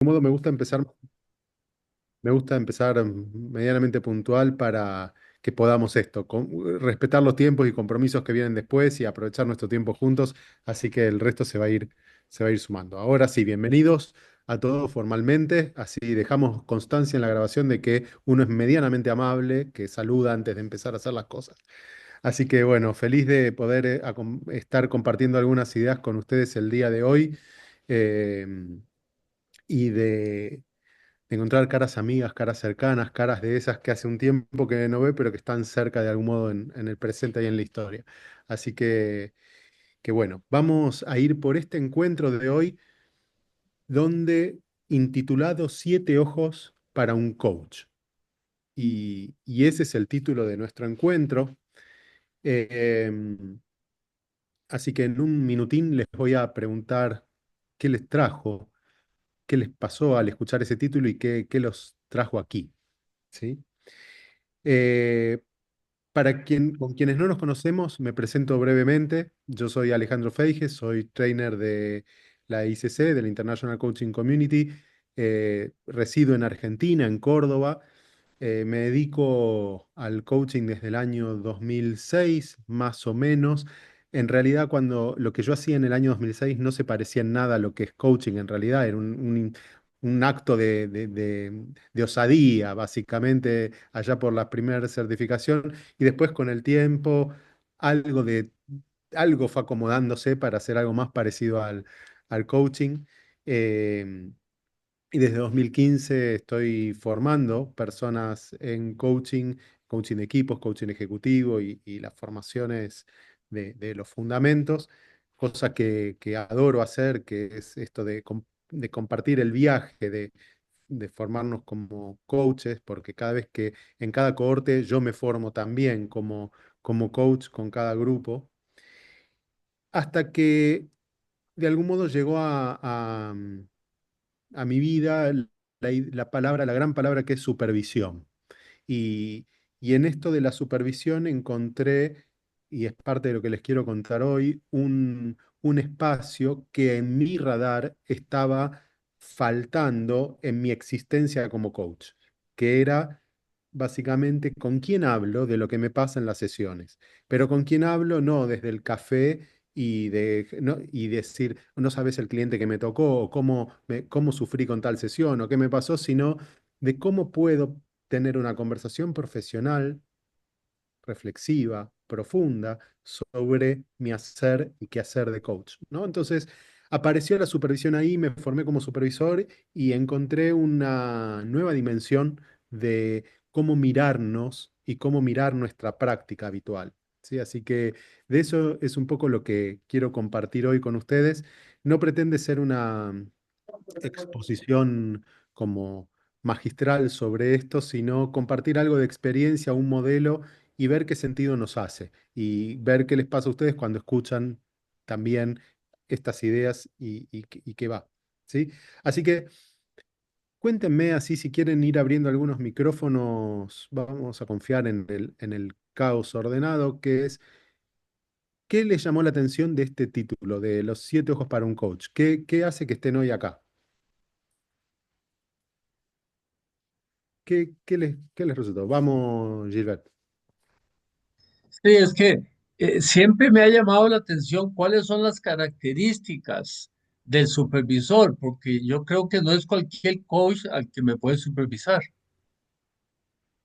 modo me gusta empezar medianamente puntual para que podamos respetar los tiempos y compromisos que vienen después y aprovechar nuestro tiempo juntos, así que el resto se va a ir sumando. Ahora sí, bienvenidos a todos formalmente, así dejamos constancia en la grabación de que uno es medianamente amable, que saluda antes de empezar a hacer las cosas. Así que bueno, feliz de poder estar compartiendo algunas ideas con ustedes el día de hoy eh, y de encontrar caras amigas, caras cercanas, caras de esas que hace un tiempo que no ve, pero que están cerca de algún modo en el presente y en la historia. Así que bueno, vamos a ir por este encuentro de hoy, donde intitulado Siete ojos para un coach. Y ese es el título de nuestro encuentro. Eh, Así que en un minutín les voy a preguntar qué les trajo, qué les pasó al escuchar ese título y qué los trajo aquí, ¿sí? Eh, con quienes no nos conocemos, me presento brevemente. Yo soy Alejandro Feige, soy trainer de la ICC, de la International Coaching Community. Resido en Argentina, en Córdoba. Me dedico al coaching desde el año 2006, más o menos. En realidad, cuando lo que yo hacía en el año 2006 no se parecía en nada a lo que es coaching, en realidad era un acto de osadía, básicamente, allá por la primera certificación, y después con el tiempo algo de, algo fue acomodándose para hacer algo más parecido al coaching. Em, y desde 2015 estoy formando personas en coaching, coaching de equipos, coaching ejecutivo y las formaciones de los fundamentos, cosa que adoro hacer, que es esto de compartir el viaje, de formarnos como coaches, porque cada vez que en cada cohorte yo me formo también como coach con cada grupo, hasta que de algún modo llegó a mi vida la palabra, la gran palabra que es supervisión. Y, y en esto de la supervisión encontré, y es parte de lo que les quiero contar hoy, un espacio que en mi radar estaba faltando en mi existencia como coach, que era básicamente con quién hablo de lo que me pasa en las sesiones, pero con quién hablo no desde el café y decir, no sabes el cliente que me tocó, o cómo sufrí con tal sesión, o qué me pasó, sino de cómo puedo tener una conversación profesional, reflexiva, profunda, sobre mi hacer y qué hacer de coach, ¿no? Entonces, apareció la supervisión ahí, me formé como supervisor y encontré una nueva dimensión de cómo mirarnos y cómo mirar nuestra práctica habitual, ¿sí? Así que de eso es un poco lo que quiero compartir hoy con ustedes. No pretende ser una exposición como magistral sobre esto, sino compartir algo de experiencia, un modelo y ver qué sentido nos hace y ver qué les pasa a ustedes cuando escuchan también estas ideas y qué va, ¿sí? Así que cuéntenme así si quieren ir abriendo algunos micrófonos, vamos a confiar en el caos ordenado, que es, ¿qué les llamó la atención de este título, de Los siete ojos para un coach? ¿Qué hace que estén hoy acá? ¿Qué les resultó? Vamos, Gilbert. Sí, es que siempre me ha llamado la atención cuáles son las características del supervisor, porque yo creo que no es cualquier coach al que me puede supervisar.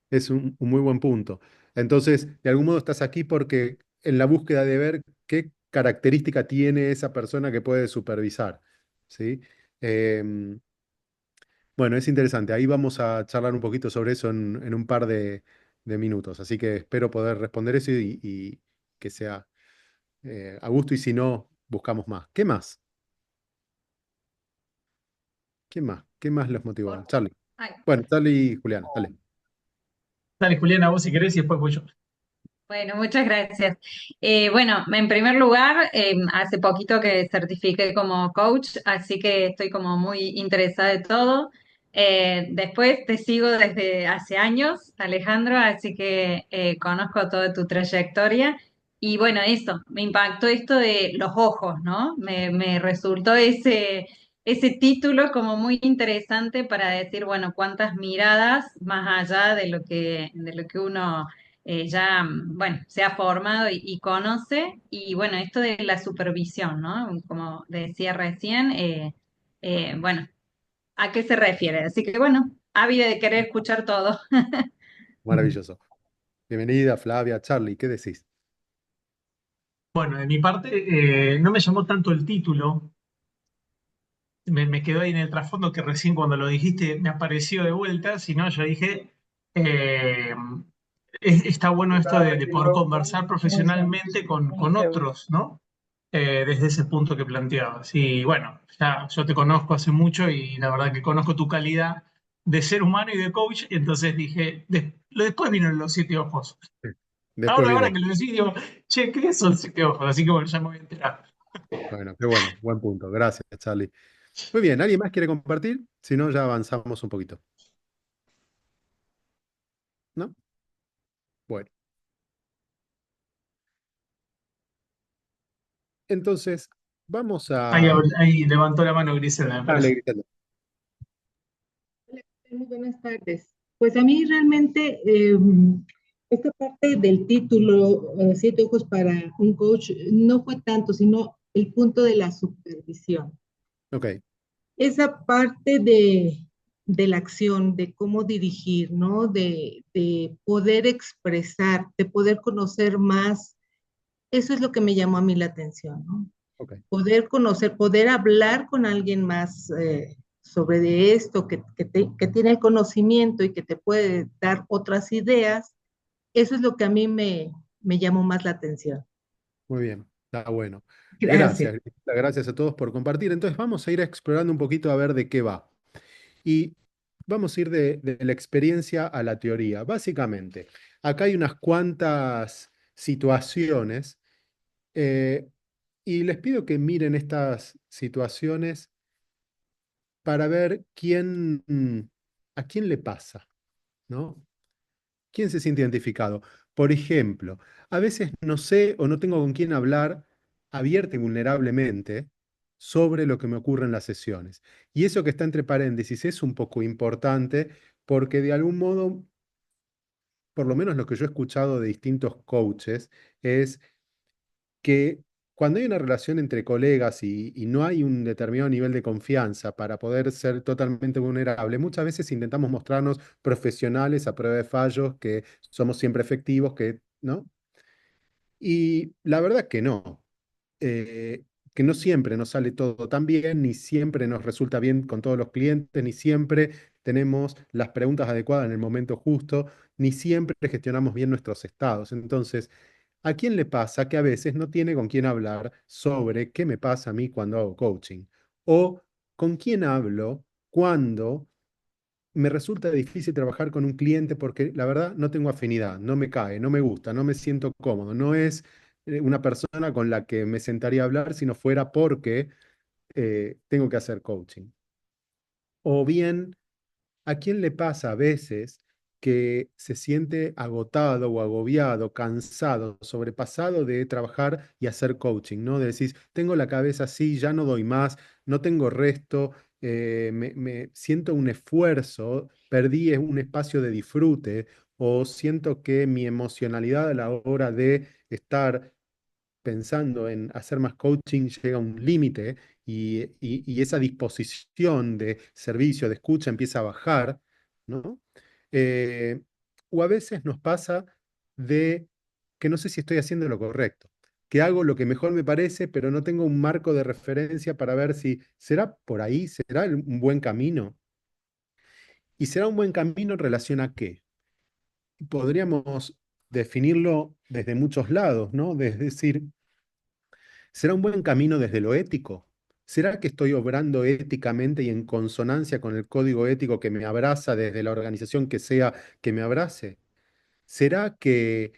Es un muy buen punto. Entonces, de algún modo estás aquí porque en la búsqueda de ver qué característica tiene esa persona que puede supervisar, ¿sí? Em, bueno, es interesante. Ahí vamos a charlar un poquito sobre eso en un par de minutos. Así que espero poder responder eso y que sea a gusto y si no, buscamos más. ¿Qué más? ¿Qué más? ¿Qué más los motivó? Charlie. Ay, Bueno, Charlie y Juliana, dale. Dale, Juliana, vos si querés y después voy yo. bueno, muchas gracias. Bueno, en primer lugar, hace poquito que certifiqué como coach, así que estoy como muy interesada de todo. Después te sigo desde hace años, Alejandro, así que conozco toda tu trayectoria. Y bueno, eso, me impactó esto de los ojos, ¿no? Me resultó ese título como muy interesante para decir, bueno, cuántas miradas más allá de lo que uno ya, bueno, se ha formado y conoce. Y bueno, esto de la supervisión, ¿no? Como decía recién, bueno, ¿a qué se refiere? Así que bueno, ávida de querer escuchar todo. Maravilloso. Bienvenida, Flavia, Charlie, ¿qué decís? Bueno, de mi parte, no me llamó tanto el título, me quedó ahí en el trasfondo que recién cuando lo dijiste me apareció de vuelta, sino yo dije, eh, está bueno esto de poder conversar profesionalmente con otros, ¿no? Desde ese punto que planteabas. Y bueno, ya yo te conozco hace mucho y la verdad que conozco tu calidad de ser humano y de coach, y entonces dije, después vino los siete ojos. Sí. Después Ahora viene. que lo decís, digo, che, ¿qué son siete ojos? Así que bueno, ya me voy a enterar. Bueno, qué bueno, buen punto. Gracias, Charlie. Muy bien, ¿alguien más quiere compartir? Si no, ya avanzamos un poquito. ¿No? Bueno, entonces vamos Ahí, a... ahí levantó la mano Grisela, me Dale, parece. Griselda. Muy buenas tardes. Pues a mí realmente esta parte del título, Siete Ojos para un Coach, no fue tanto, sino el punto de la supervisión. Ok, Esa parte de la acción, de cómo dirigir, ¿no? De poder expresar, de poder conocer más, eso es lo que me llamó a mí la atención, ¿no? ok. Poder conocer, poder hablar con alguien más sobre de esto, que tiene el conocimiento y que te puede dar otras ideas, eso es lo que a mí me llamó más la atención. Muy bien, está bueno. Gracias. Gracias, Griselda, gracias a todos por compartir. Entonces vamos a ir explorando un poquito a ver de qué va. Y vamos a ir de la experiencia a la teoría. Básicamente, acá hay unas cuantas situaciones eh, y les pido que miren estas situaciones para ver a quién le pasa, ¿no? ¿Quién se siente identificado? Por ejemplo, a veces no sé o no tengo con quién hablar abierta y vulnerablemente sobre lo que me ocurre en las sesiones. Y eso que está entre paréntesis es un poco importante porque de algún modo, por lo menos lo que yo he escuchado de distintos coaches, es que cuando hay una relación entre colegas y no hay un determinado nivel de confianza para poder ser totalmente vulnerable, muchas veces intentamos mostrarnos profesionales a prueba de fallos, que somos siempre efectivos, ¿no? Y la verdad que no. Que no siempre nos sale todo tan bien, ni siempre nos resulta bien con todos los clientes, ni siempre tenemos las preguntas adecuadas en el momento justo, ni siempre gestionamos bien nuestros estados. Entonces, ¿a quién le pasa que a veces no tiene con quién hablar sobre qué me pasa a mí cuando hago coaching? O con quién hablo cuando me resulta difícil trabajar con un cliente porque la verdad no tengo afinidad, no me cae, no me gusta, no me siento cómodo, no es una persona con la que me sentaría a hablar si no fuera porque tengo que hacer coaching. O bien, ¿a quién le pasa a veces que se siente agotado o agobiado, cansado, sobrepasado de trabajar y hacer coaching, ¿no? De decir, tengo la cabeza así, ya no doy más, no tengo resto, me siento un esfuerzo, perdí un espacio de disfrute o siento que mi emocionalidad a la hora de estar pensando en hacer más coaching llega a un límite y esa disposición de servicio, de escucha empieza a bajar, ¿no? Eh, o a veces nos pasa de que no sé si estoy haciendo lo correcto, que hago lo que mejor me parece, pero no tengo un marco de referencia para ver si será por ahí, será un buen camino. ¿Y será un buen camino en relación a qué? Podríamos definirlo desde muchos lados, ¿no? Es decir, ¿será un buen camino desde lo ético? ¿Será que estoy obrando éticamente y en consonancia con el código ético que me abraza desde la organización que sea que me abrace? ¿Será que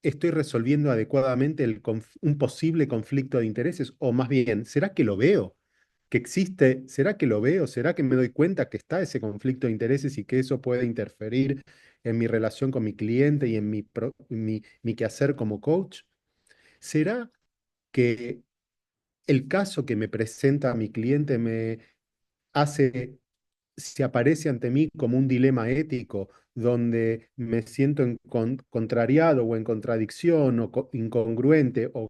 estoy resolviendo adecuadamente un posible conflicto de intereses? O más bien, ¿será que lo veo? ¿Que existe? ¿Será que lo veo? ¿Será que me doy cuenta que está ese conflicto de intereses y que eso puede interferir en mi relación con mi cliente y en mi quehacer como coach? ¿Será que el caso que me presenta mi cliente me hace, se aparece ante mí como un dilema ético donde me siento contrariado o en contradicción o incongruente o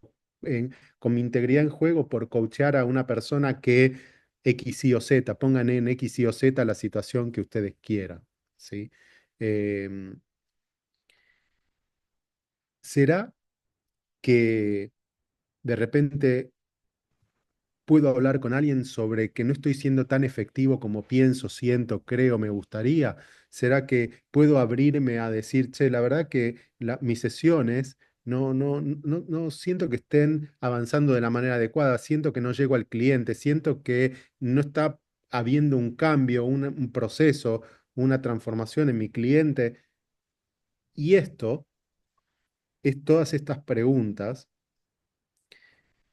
con mi integridad en juego por coachear a una persona que X, Y o Z, pongan en X, Y o Z la situación que ustedes quieran, ¿sí? Em, ¿Será que de repente puedo hablar con alguien sobre que no estoy siendo tan efectivo como pienso, siento, creo, me gustaría? ¿Será que puedo abrirme a decir, che, la verdad que mis sesiones no siento que estén avanzando de la manera adecuada, siento que no llego al cliente, siento que no está habiendo un cambio, un proceso, una transformación en mi cliente? Y esto es todas estas preguntas.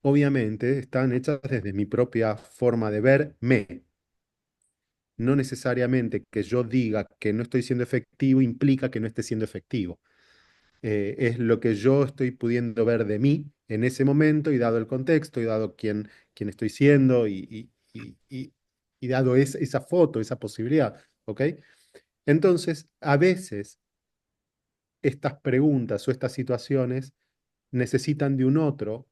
Obviamente están hechas desde mi propia forma de verme. No necesariamente que yo diga que no estoy siendo efectivo implica que no esté siendo efectivo. Es lo que yo estoy pudiendo ver de mí en ese momento y dado el contexto y dado quién estoy siendo y dado esa foto, esa posibilidad. ¿Ok? Entonces, a veces estas preguntas o estas situaciones necesitan de un otro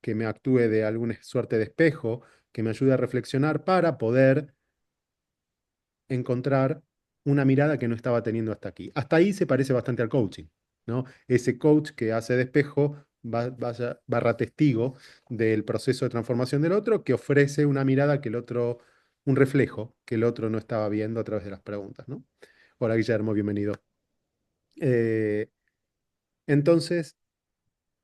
que me actúe de alguna suerte de espejo, que me ayude a reflexionar para poder encontrar una mirada que no estaba teniendo hasta aquí. Hasta ahí se parece bastante al coaching, ¿no? Ese coach que hace de espejo, barra testigo del proceso de transformación del otro, que ofrece una mirada que el otro, un reflejo que el otro no estaba viendo a través de las preguntas, ¿no? Hola Guillermo, bienvenido. Eh, entonces,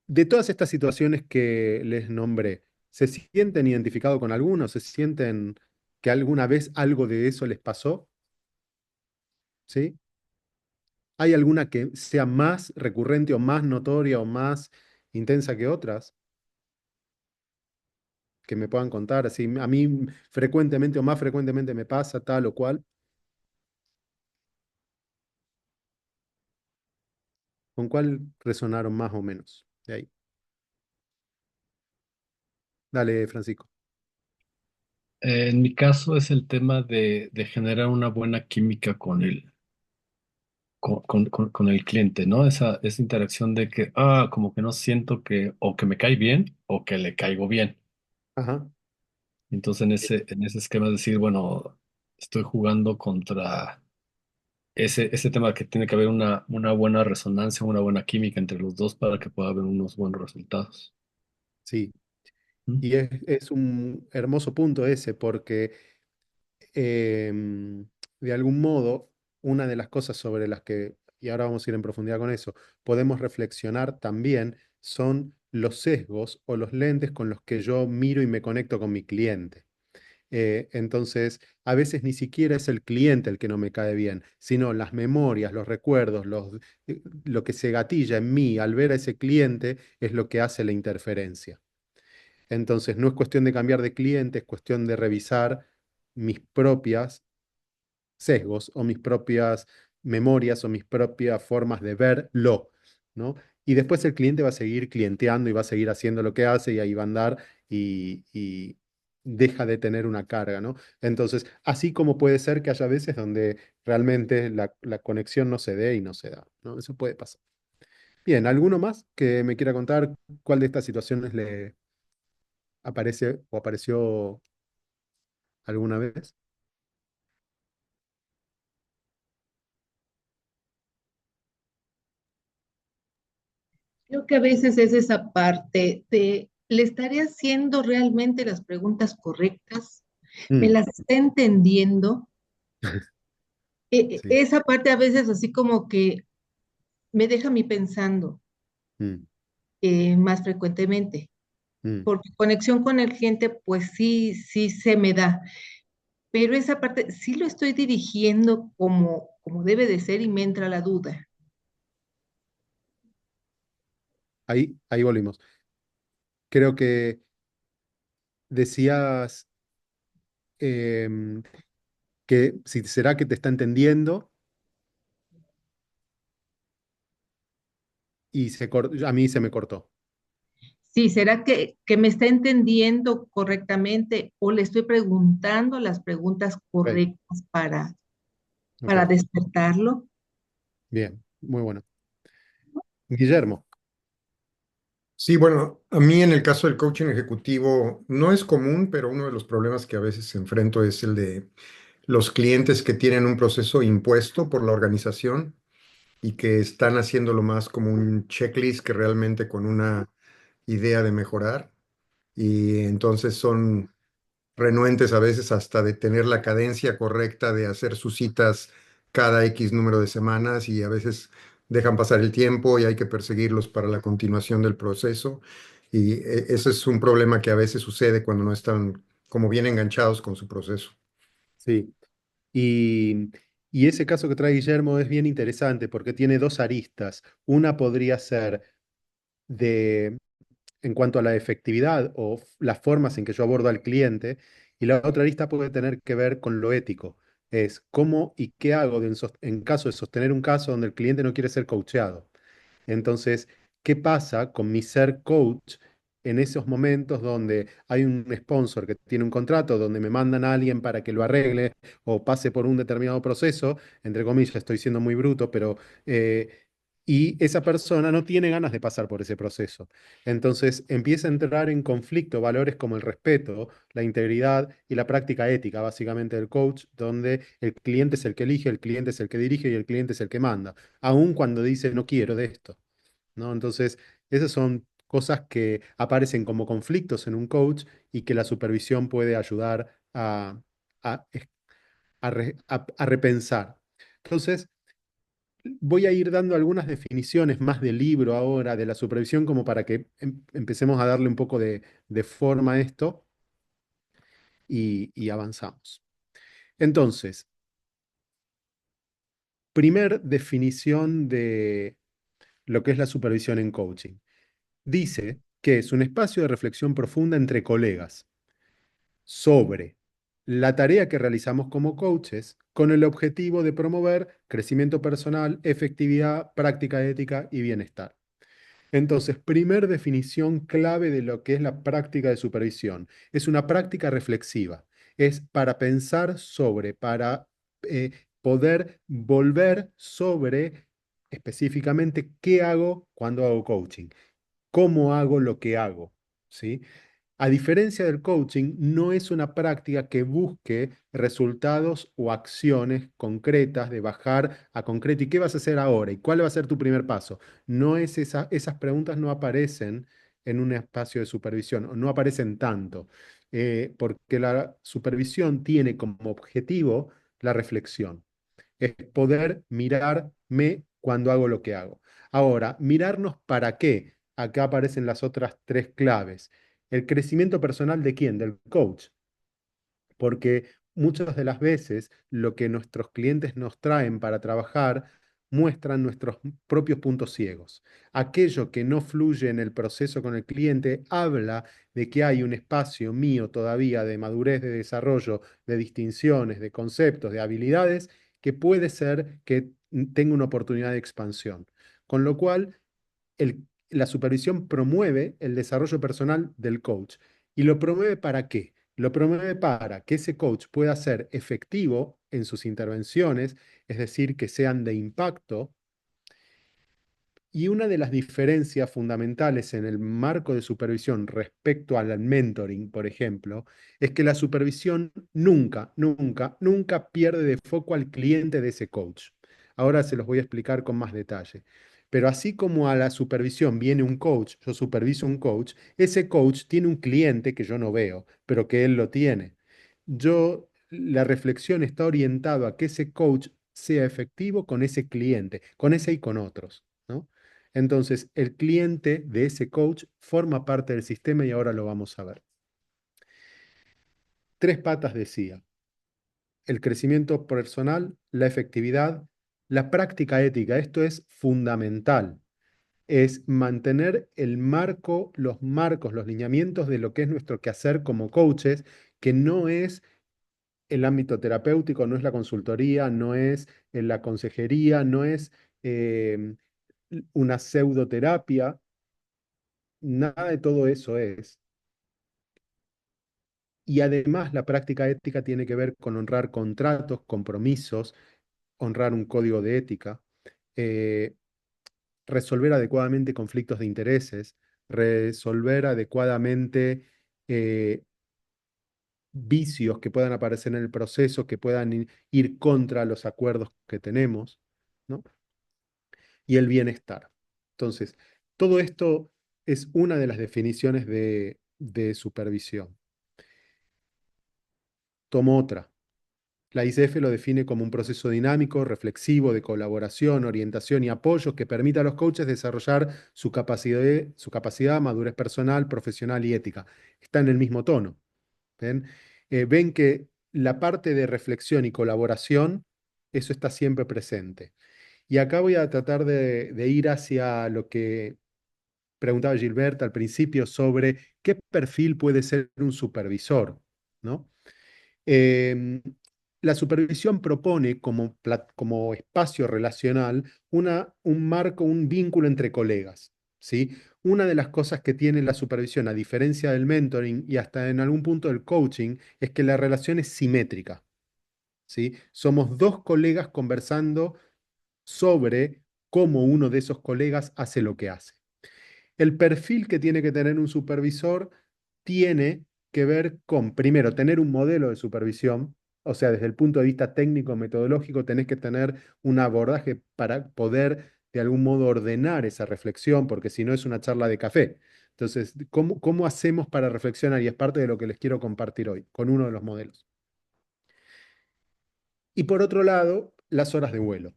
de todas estas situaciones que les nombré, ¿se sienten identificados con alguno? ¿Se sienten que alguna vez algo de eso les pasó? ¿Sí? ¿Hay alguna que sea más recurrente o más notoria o más intensa que otras? Que me puedan contar, así, a mí frecuentemente o más frecuentemente me pasa tal o cual. ¿Con cuál resonaron más o menos? De ahí. Dale, Francisco. En mi caso es el tema de generar una buena química con el cliente, ¿no? Esa interacción de que, como que no siento que o que me cae bien o que le caigo bien. Ajá, Entonces en ese esquema es decir, bueno, estoy jugando contra ese tema que tiene que haber una buena resonancia, una buena química entre los dos para que pueda haber unos buenos resultados. sí. ¿Mm? Y es un hermoso punto ese, porque de algún modo, una de las cosas sobre las que, y ahora vamos a ir en profundidad con eso, podemos reflexionar también son los sesgos o los lentes con los que yo miro y me conecto con mi cliente. Entonces, a veces ni siquiera es el cliente el que no me cae bien, sino las memorias, los recuerdos, lo que se gatilla en mí al ver a ese cliente es lo que hace la interferencia. Entonces, no es cuestión de cambiar de cliente, es cuestión de revisar mis propias sesgos o mis propias memorias o mis propias formas de verlo, ¿no? Y después el cliente va a seguir clienteando y va a seguir haciendo lo que hace y ahí va a andar y deja de tener una carga, ¿no? Entonces, así como puede ser que haya veces donde realmente la conexión no se dé y no se da, ¿no? Eso puede pasar. Bien, ¿alguno más que me quiera contar cuál de estas situaciones le aparece o apareció alguna vez? Creo que a veces es esa parte de, ¿le estaré haciendo realmente las preguntas correctas? ¿Me Mm, las está entendiendo? sí. Esa parte a veces así como que me deja a mí pensando Mm, más frecuentemente, mm. porque conexión con el cliente pues sí, sí se me da, pero esa parte sí lo estoy dirigiendo como debe de ser y me entra la duda. Ahí volvimos. Creo que decías em, que si será que te está entendiendo y a mí se me cortó. Sí, ¿será que me está entendiendo correctamente o le estoy preguntando las preguntas Ok, correctas ok, para despertarlo? bien, muy bueno. Guillermo, Sí, bueno, a mí en el caso del coaching ejecutivo no es común, pero uno de los problemas que a veces enfrento es el de los clientes que tienen un proceso impuesto por la organización y que están haciéndolo más como un checklist que realmente con una idea de mejorar. Y entonces son renuentes a veces hasta de tener la cadencia correcta de hacer sus citas cada X número de semanas y a veces dejan pasar el tiempo y hay que perseguirlos para la continuación del proceso. Y eso es un problema que a veces sucede cuando no están como bien enganchados con su proceso. sí. Y, y ese caso que trae Guillermo es bien interesante porque tiene dos aristas. Una podría ser de en cuanto a la efectividad o las formas en que yo abordo al cliente, y la otra arista puede tener que ver con lo ético. Es cómo y qué hago en caso de sostener un caso donde el cliente no quiere ser coacheado. Entonces, ¿qué pasa con mi ser coach en esos momentos donde hay un sponsor que tiene un contrato, donde me mandan a alguien para que lo arregle o pase por un determinado proceso? Entre comillas, estoy siendo muy bruto, pero y esa persona no tiene ganas de pasar por ese proceso. Entonces empieza a entrar en conflicto valores como el respeto, la integridad y la práctica ética, básicamente del coach, donde el cliente es el que elige, el cliente es el que dirige y el cliente es el que manda, aun cuando dice no quiero de esto, ¿no? Entonces, esas son cosas que aparecen como conflictos en un coach y que la supervisión puede ayudar a, a repensar. Entonces, voy a ir dando algunas definiciones más del libro ahora, de la supervisión, como para que empecemos a darle un poco de forma a esto y avanzamos. Entonces, primer definición de lo que es la supervisión en coaching. Dice que es un espacio de reflexión profunda entre colegas sobre la tarea que realizamos como coaches con el objetivo de promover crecimiento personal, efectividad, práctica ética y bienestar. Entonces, primer definición clave de lo que es la práctica de supervisión. Es una práctica reflexiva. Es para pensar sobre, para eh, poder volver sobre específicamente qué hago cuando hago coaching, cómo hago lo que hago, ¿sí? A diferencia del coaching, no es una práctica que busque resultados o acciones concretas de bajar a concreto. ¿Y qué vas a hacer ahora? ¿Y cuál va a ser tu primer paso? No es esas preguntas no aparecen en un espacio de supervisión, o no aparecen tanto, porque la supervisión tiene como objetivo la reflexión, es poder mirarme cuando hago lo que hago. Ahora, mirarnos para qué. Acá aparecen las otras tres claves. ¿El crecimiento personal de quién? Del coach. Porque muchas de las veces lo que nuestros clientes nos traen para trabajar muestran nuestros propios puntos ciegos. Aquello que no fluye en el proceso con el cliente habla de que hay un espacio mío todavía de madurez, de desarrollo, de distinciones, de conceptos, de habilidades, que puede ser que tenga una oportunidad de expansión. Con lo cual, la supervisión promueve el desarrollo personal del coach. ¿Y lo promueve para qué? Lo promueve para que ese coach pueda ser efectivo en sus intervenciones, es decir, que sean de impacto. Y una de las diferencias fundamentales en el marco de supervisión respecto al mentoring, por ejemplo, es que la supervisión nunca, nunca, nunca pierde de foco al cliente de ese coach. Ahora se los voy a explicar con más detalle. Pero así como a la supervisión viene un coach, yo superviso un coach, ese coach tiene un cliente que yo no veo, pero que él lo tiene. La reflexión está orientada a que ese coach sea efectivo con ese cliente, con ese y con otros, ¿no? Entonces, el cliente de ese coach forma parte del sistema y ahora lo vamos a ver. Tres patas decía: el crecimiento personal, la efectividad, la práctica ética. Esto es fundamental. Es mantener el marco, los marcos, los lineamientos de lo que es nuestro quehacer como coaches, que no es el ámbito terapéutico, no es la consultoría, no es la consejería, no es eh, una pseudoterapia, nada de todo eso es. Y además la práctica ética tiene que ver con honrar contratos, compromisos, honrar un código de ética, eh, resolver adecuadamente conflictos de intereses, resolver adecuadamente eh, vicios que puedan aparecer en el proceso, que puedan ir contra los acuerdos que tenemos, ¿no? Y el bienestar. Entonces, todo esto es una de las definiciones de supervisión. Tomo otra. La ICF lo define como un proceso dinámico, reflexivo, de colaboración, orientación y apoyo que permita a los coaches desarrollar su capacidad, madurez personal, profesional y ética. Está en el mismo tono. ¿Ven? Ven que la parte de reflexión y colaboración, eso está siempre presente. Y acá voy a tratar de ir hacia lo que preguntaba Gilbert al principio sobre qué perfil puede ser un supervisor, ¿no? Em, la supervisión propone como espacio relacional un marco, un vínculo entre colegas, ¿sí? Una de las cosas que tiene la supervisión, a diferencia del mentoring y hasta en algún punto del coaching, es que la relación es simétrica, ¿sí? Somos dos colegas conversando sobre cómo uno de esos colegas hace lo que hace. El perfil que tiene que tener un supervisor tiene que ver con, primero, tener un modelo de supervisión, o sea, desde el punto de vista técnico, metodológico, tenés que tener un abordaje para poder de algún modo ordenar esa reflexión, porque si no es una charla de café. Entonces, ¿cómo hacemos para reflexionar? Y es parte de lo que les quiero compartir hoy, con uno de los modelos. Y por otro lado, las horas de vuelo.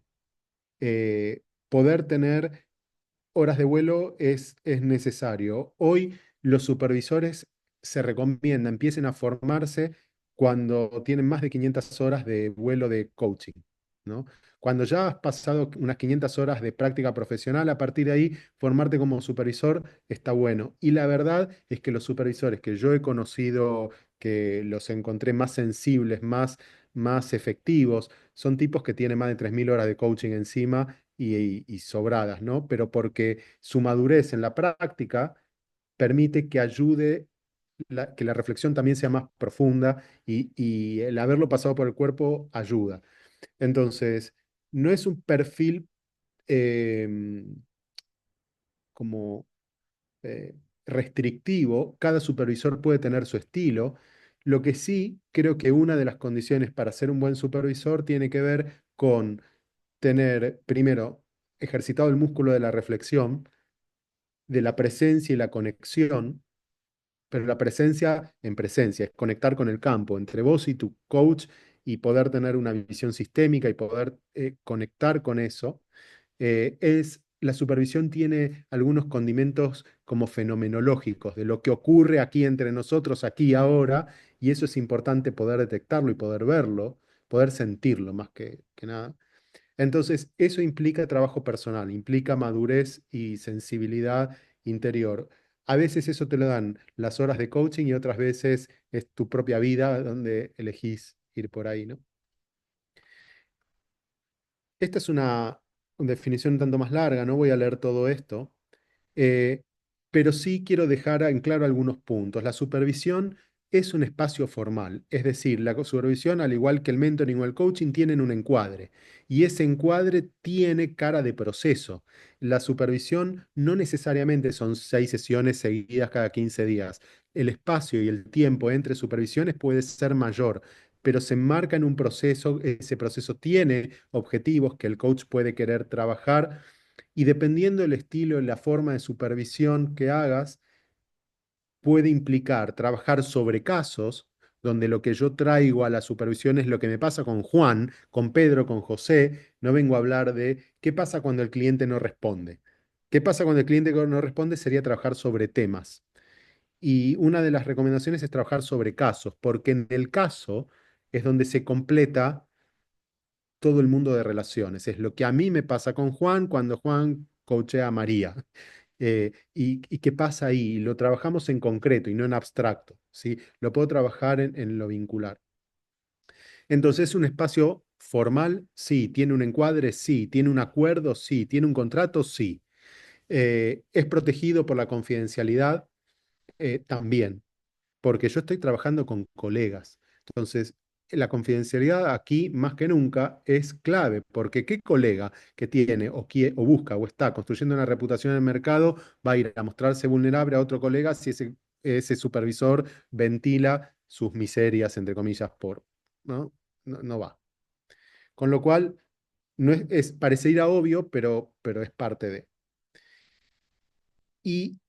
Poder tener horas de vuelo es necesario. Hoy los supervisores se recomienda, empiecen a formarse cuando tienen más de 500 horas de vuelo de coaching, ¿no? Cuando ya has pasado unas 500 horas de práctica profesional, a partir de ahí, formarte como supervisor está bueno. Y la verdad es que los supervisores que yo he conocido, que los encontré más sensibles, más efectivos, son tipos que tienen más de 3.000 horas de coaching encima y sobradas, ¿no? Pero porque su madurez en la práctica permite que ayude, que la reflexión también sea más profunda y el haberlo pasado por el cuerpo ayuda. Entonces, no es un perfil como eh, restrictivo, cada supervisor puede tener su estilo. Lo que sí creo que una de las condiciones para ser un buen supervisor tiene que ver con tener, primero, ejercitado el músculo de la reflexión, de la presencia y la conexión, pero la presencia en presencia, es conectar con el campo, entre vos y tu coach y poder tener una visión sistémica y poder conectar con eso. La supervisión tiene algunos condimentos como fenomenológicos de lo que ocurre aquí entre nosotros, aquí y ahora, y eso es importante poder detectarlo y poder verlo, poder sentirlo más que nada. Entonces, eso implica trabajo personal, implica madurez y sensibilidad interior. A veces eso te lo dan las horas de coaching y otras veces es tu propia vida donde elegís ir por ahí, ¿no? Esta es una definición un tanto más larga, no voy a leer todo esto, eh, pero sí quiero dejar en claro algunos puntos. La supervisión es un espacio formal, es decir, la supervisión, al igual que el mentoring o el coaching, tienen un encuadre y ese encuadre tiene cara de proceso. La supervisión no necesariamente son 6 sesiones seguidas cada 15 días. El espacio y el tiempo entre supervisiones puede ser mayor, pero se enmarca en un proceso, ese proceso tiene objetivos que el coach puede querer trabajar y dependiendo del estilo y la forma de supervisión que hagas, puede implicar trabajar sobre casos donde lo que yo traigo a la supervisión es lo que me pasa con Juan, con Pedro, con José. No vengo a hablar de qué pasa cuando el cliente no responde. ¿Qué pasa cuando el cliente no responde? Sería trabajar sobre temas. Y una de las recomendaciones es trabajar sobre casos, porque en el caso es donde se completa todo el mundo de relaciones. Es lo que a mí me pasa con Juan cuando Juan coachea a María. Y qué pasa ahí? Lo trabajamos en concreto y no en abstracto, ¿sí? Lo puedo trabajar en lo vincular. Entonces, ¿es un espacio formal? Sí. ¿Tiene un encuadre? Sí. ¿Tiene un acuerdo? Sí. ¿Tiene un contrato? Sí. Es protegido por la confidencialidad también, porque yo estoy trabajando con colegas. Entonces, la confidencialidad aquí más que nunca es clave, porque ¿qué colega que tiene o busca o está construyendo una reputación en el mercado va a ir a mostrarse vulnerable a otro colega si ese supervisor ventila sus miserias, entre comillas, ¿no? No, no va. Con lo cual, no parecería obvio, pero es parte de. Y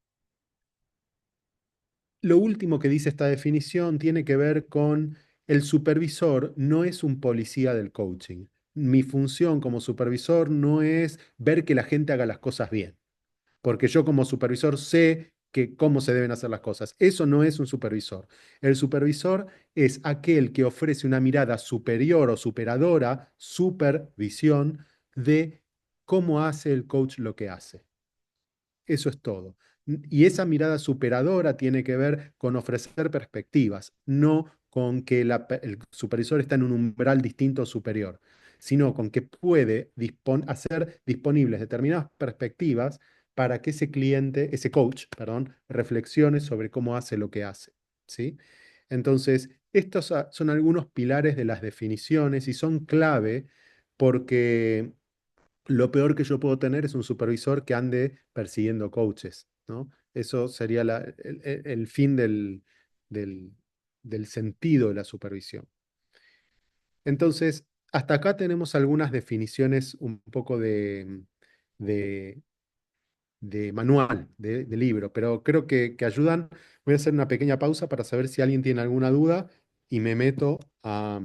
lo último que dice esta definición tiene que ver con el supervisor no es un policía del coaching. Mi función como supervisor no es ver que la gente haga las cosas bien, porque yo como supervisor sé cómo se deben hacer las cosas. Eso no es un supervisor. El supervisor es aquel que ofrece una mirada superior o superadora, supervisión de cómo hace el coach lo que hace. Eso es todo. Y esa mirada superadora tiene que ver con ofrecer perspectivas, no con que el supervisor está en un umbral distinto o superior, sino con que puede hacer disponibles determinadas perspectivas para que ese coach, perdón, reflexione sobre cómo hace lo que hace. ¿Sí? Entonces, estos son algunos pilares de las definiciones y son clave porque lo peor que yo puedo tener es un supervisor que ande persiguiendo coaches, ¿no? Eso sería el fin del, del sentido de la supervisión. Entonces, hasta acá tenemos algunas definiciones un poco de, de manual, de libro, pero creo que ayudan. Voy a hacer una pequeña pausa para saber si alguien tiene alguna duda y me meto a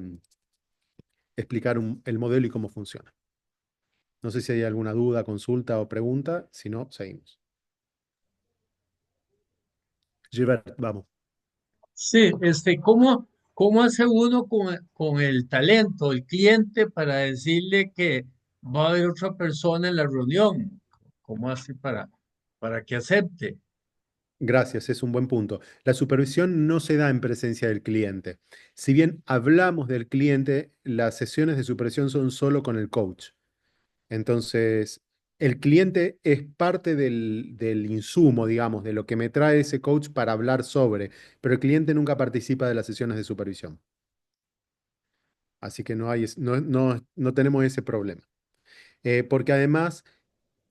explicar el modelo y cómo funciona. No sé si hay alguna duda, consulta o pregunta. Si no, seguimos. Gilbert, vamos. Sí, ¿cómo hace uno con el talento, el cliente, para decirle que va a haber otra persona en la reunión? ¿Cómo hace para que acepte? Gracias, es un buen punto. La supervisión no se da en presencia del cliente. Si bien hablamos del cliente, las sesiones de supervisión son solo con el coach. Entonces, el cliente es parte del insumo, digamos, de lo que me trae ese coach para hablar sobre, pero el cliente nunca participa de las sesiones de supervisión. Así que no tenemos ese problema. Porque además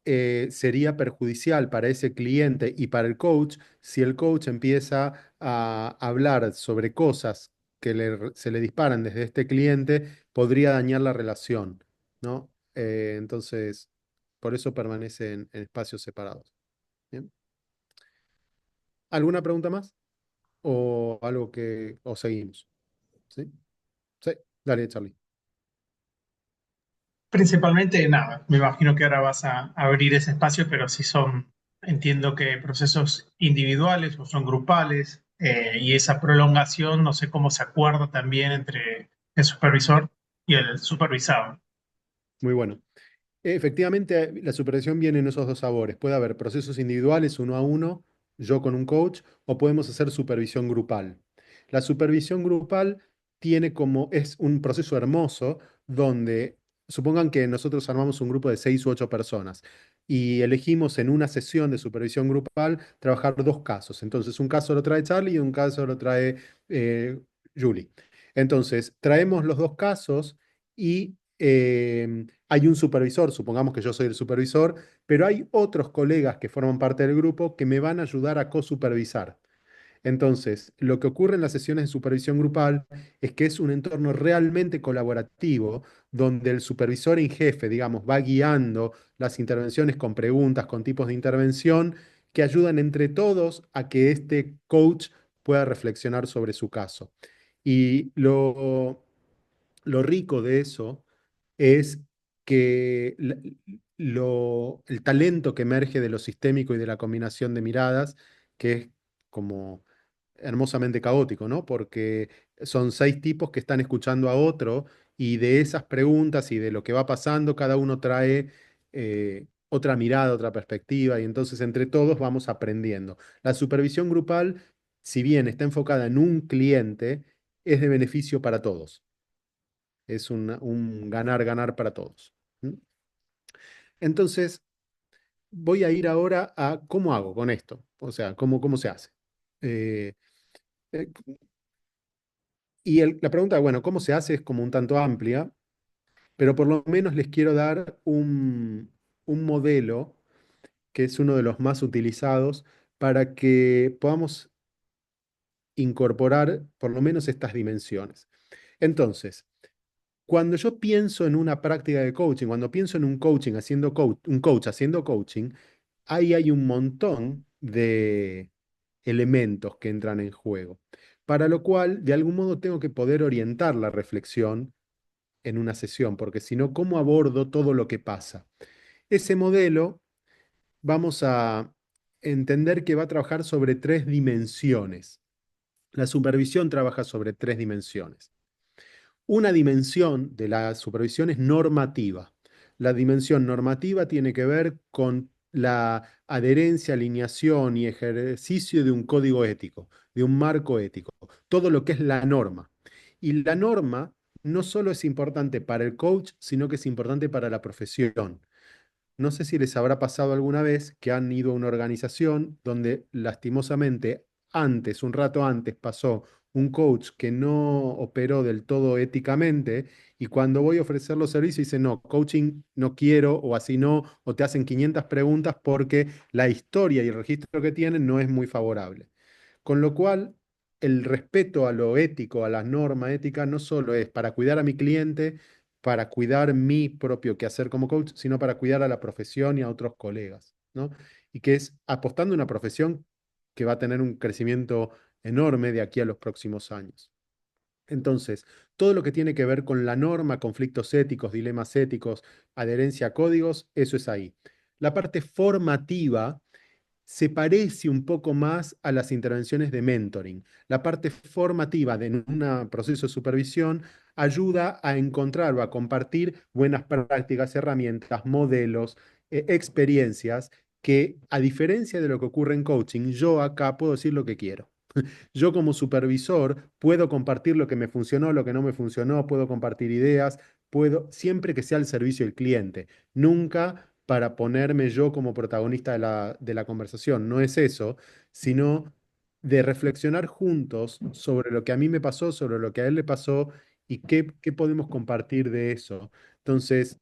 sería perjudicial para ese cliente y para el coach si el coach empieza a hablar sobre cosas que se le disparan desde este cliente, podría dañar la relación, ¿no? Entonces, por eso permanece en espacios separados. ¿Bien? ¿Alguna pregunta más? ¿O algo o seguimos? ¿Sí? Sí, dale, Charlie. Principalmente, nada, me imagino que ahora vas a abrir ese espacio, pero si son, entiendo que procesos individuales o son grupales, y esa prolongación, no sé cómo se acuerda también entre el supervisor y el supervisado. Muy bueno. Efectivamente, la supervisión viene en esos dos sabores. Puede haber procesos individuales, uno a uno, yo con un coach, o podemos hacer supervisión grupal. La supervisión grupal es un proceso hermoso donde, supongan que nosotros armamos un grupo de 6 u 8 personas y elegimos en una sesión de supervisión grupal trabajar dos casos. Entonces, un caso lo trae Charlie y un caso lo trae Julie. Entonces, traemos los dos casos y hay un supervisor, supongamos que yo soy el supervisor, pero hay otros colegas que forman parte del grupo que me van a ayudar a co-supervisar. Entonces, lo que ocurre en las sesiones de supervisión grupal es que es un entorno realmente colaborativo, donde el supervisor en jefe, digamos, va guiando las intervenciones con preguntas, con tipos de intervención, que ayudan entre todos a que este coach pueda reflexionar sobre su caso. Y lo rico de eso es que el talento que emerge de lo sistémico y de la combinación de miradas, que es como hermosamente caótico, ¿no? Porque son 6 tipos que están escuchando a otro y de esas preguntas y de lo que va pasando, cada uno trae otra mirada, otra perspectiva y entonces entre todos vamos aprendiendo. La supervisión grupal, si bien está enfocada en un cliente, es de beneficio para todos. Es un ganar-ganar para todos. ¿Mm? Entonces, voy a ir ahora a cómo hago con esto, o sea, cómo se hace. Eh, eh, y la pregunta, bueno, ¿cómo se hace? Es como un tanto amplia, pero por lo menos les quiero dar un modelo que es uno de los más utilizados para que podamos incorporar por lo menos estas dimensiones. Entonces, cuando yo pienso en una práctica de coaching, cuando pienso en un coaching haciendo un coach haciendo coaching, ahí hay un montón de elementos que entran en juego, para lo cual de algún modo tengo que poder orientar la reflexión en una sesión, porque si no, ¿cómo abordo todo lo que pasa? Ese modelo vamos a entender que va a trabajar sobre tres dimensiones. La supervisión trabaja sobre tres dimensiones. Una dimensión de la supervisión es normativa. La dimensión normativa tiene que ver con la adherencia, alineación y ejercicio de un código ético, de un marco ético, todo lo que es la norma. Y la norma no solo es importante para el coach, sino que es importante para la profesión. No sé si les habrá pasado alguna vez que han ido a una organización donde lastimosamente antes, un rato antes, pasó un coach que no operó del todo éticamente y cuando voy a ofrecer los servicios dice, no, coaching no quiero o así no, o te hacen 500 preguntas porque la historia y el registro que tienen no es muy favorable. Con lo cual, el respeto a lo ético, a la norma ética, no solo es para cuidar a mi cliente, para cuidar mi propio quehacer como coach, sino para cuidar a la profesión y a otros colegas, ¿no? Y que es apostando a una profesión que va a tener un crecimiento enorme de aquí a los próximos años. Entonces, todo lo que tiene que ver con la norma, conflictos éticos, dilemas éticos, adherencia a códigos, eso es ahí. La parte formativa se parece un poco más a las intervenciones de mentoring. La parte formativa de un proceso de supervisión ayuda a encontrar o a compartir buenas prácticas, herramientas, modelos, experiencias que, a diferencia de lo que ocurre en coaching, yo acá puedo decir lo que quiero. Yo como supervisor puedo compartir lo que me funcionó, lo que no me funcionó, puedo compartir ideas, puedo, siempre que sea al servicio del cliente, nunca para ponerme yo como protagonista de la conversación. No es eso, sino de reflexionar juntos sobre lo que a mí me pasó, sobre lo que a él le pasó y qué podemos compartir de eso. Entonces,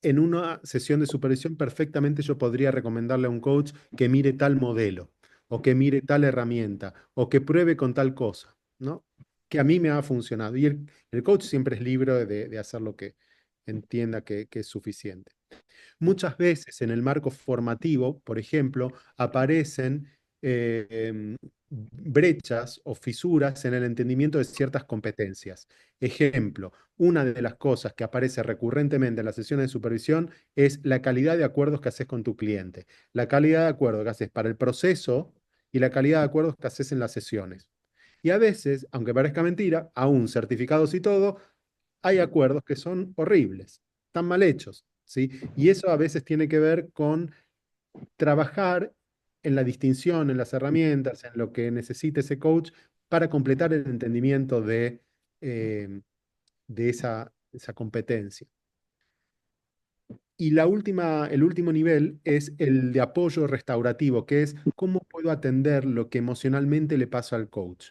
en una sesión de supervisión perfectamente yo podría recomendarle a un coach que mire tal modelo o que mire tal herramienta o que pruebe con tal cosa, ¿no? Que a mí me ha funcionado. Y el coach siempre es libre de hacer lo que entienda que es suficiente. Muchas veces en el marco formativo, por ejemplo, aparecen brechas o fisuras en el entendimiento de ciertas competencias. Ejemplo, una de las cosas que aparece recurrentemente en las sesiones de supervisión es la calidad de acuerdos que haces con tu cliente, la calidad de acuerdo que haces para el proceso y la calidad de acuerdos que haces en las sesiones. Y a veces, aunque parezca mentira, aún certificados y todo, hay acuerdos que son horribles, están mal hechos, ¿sí? Y eso a veces tiene que ver con trabajar en la distinción, en las herramientas, en lo que necesite ese coach para completar el entendimiento eh, de esa competencia. Y el último nivel es el de apoyo restaurativo, que es cómo puedo atender lo que emocionalmente le pasa al coach.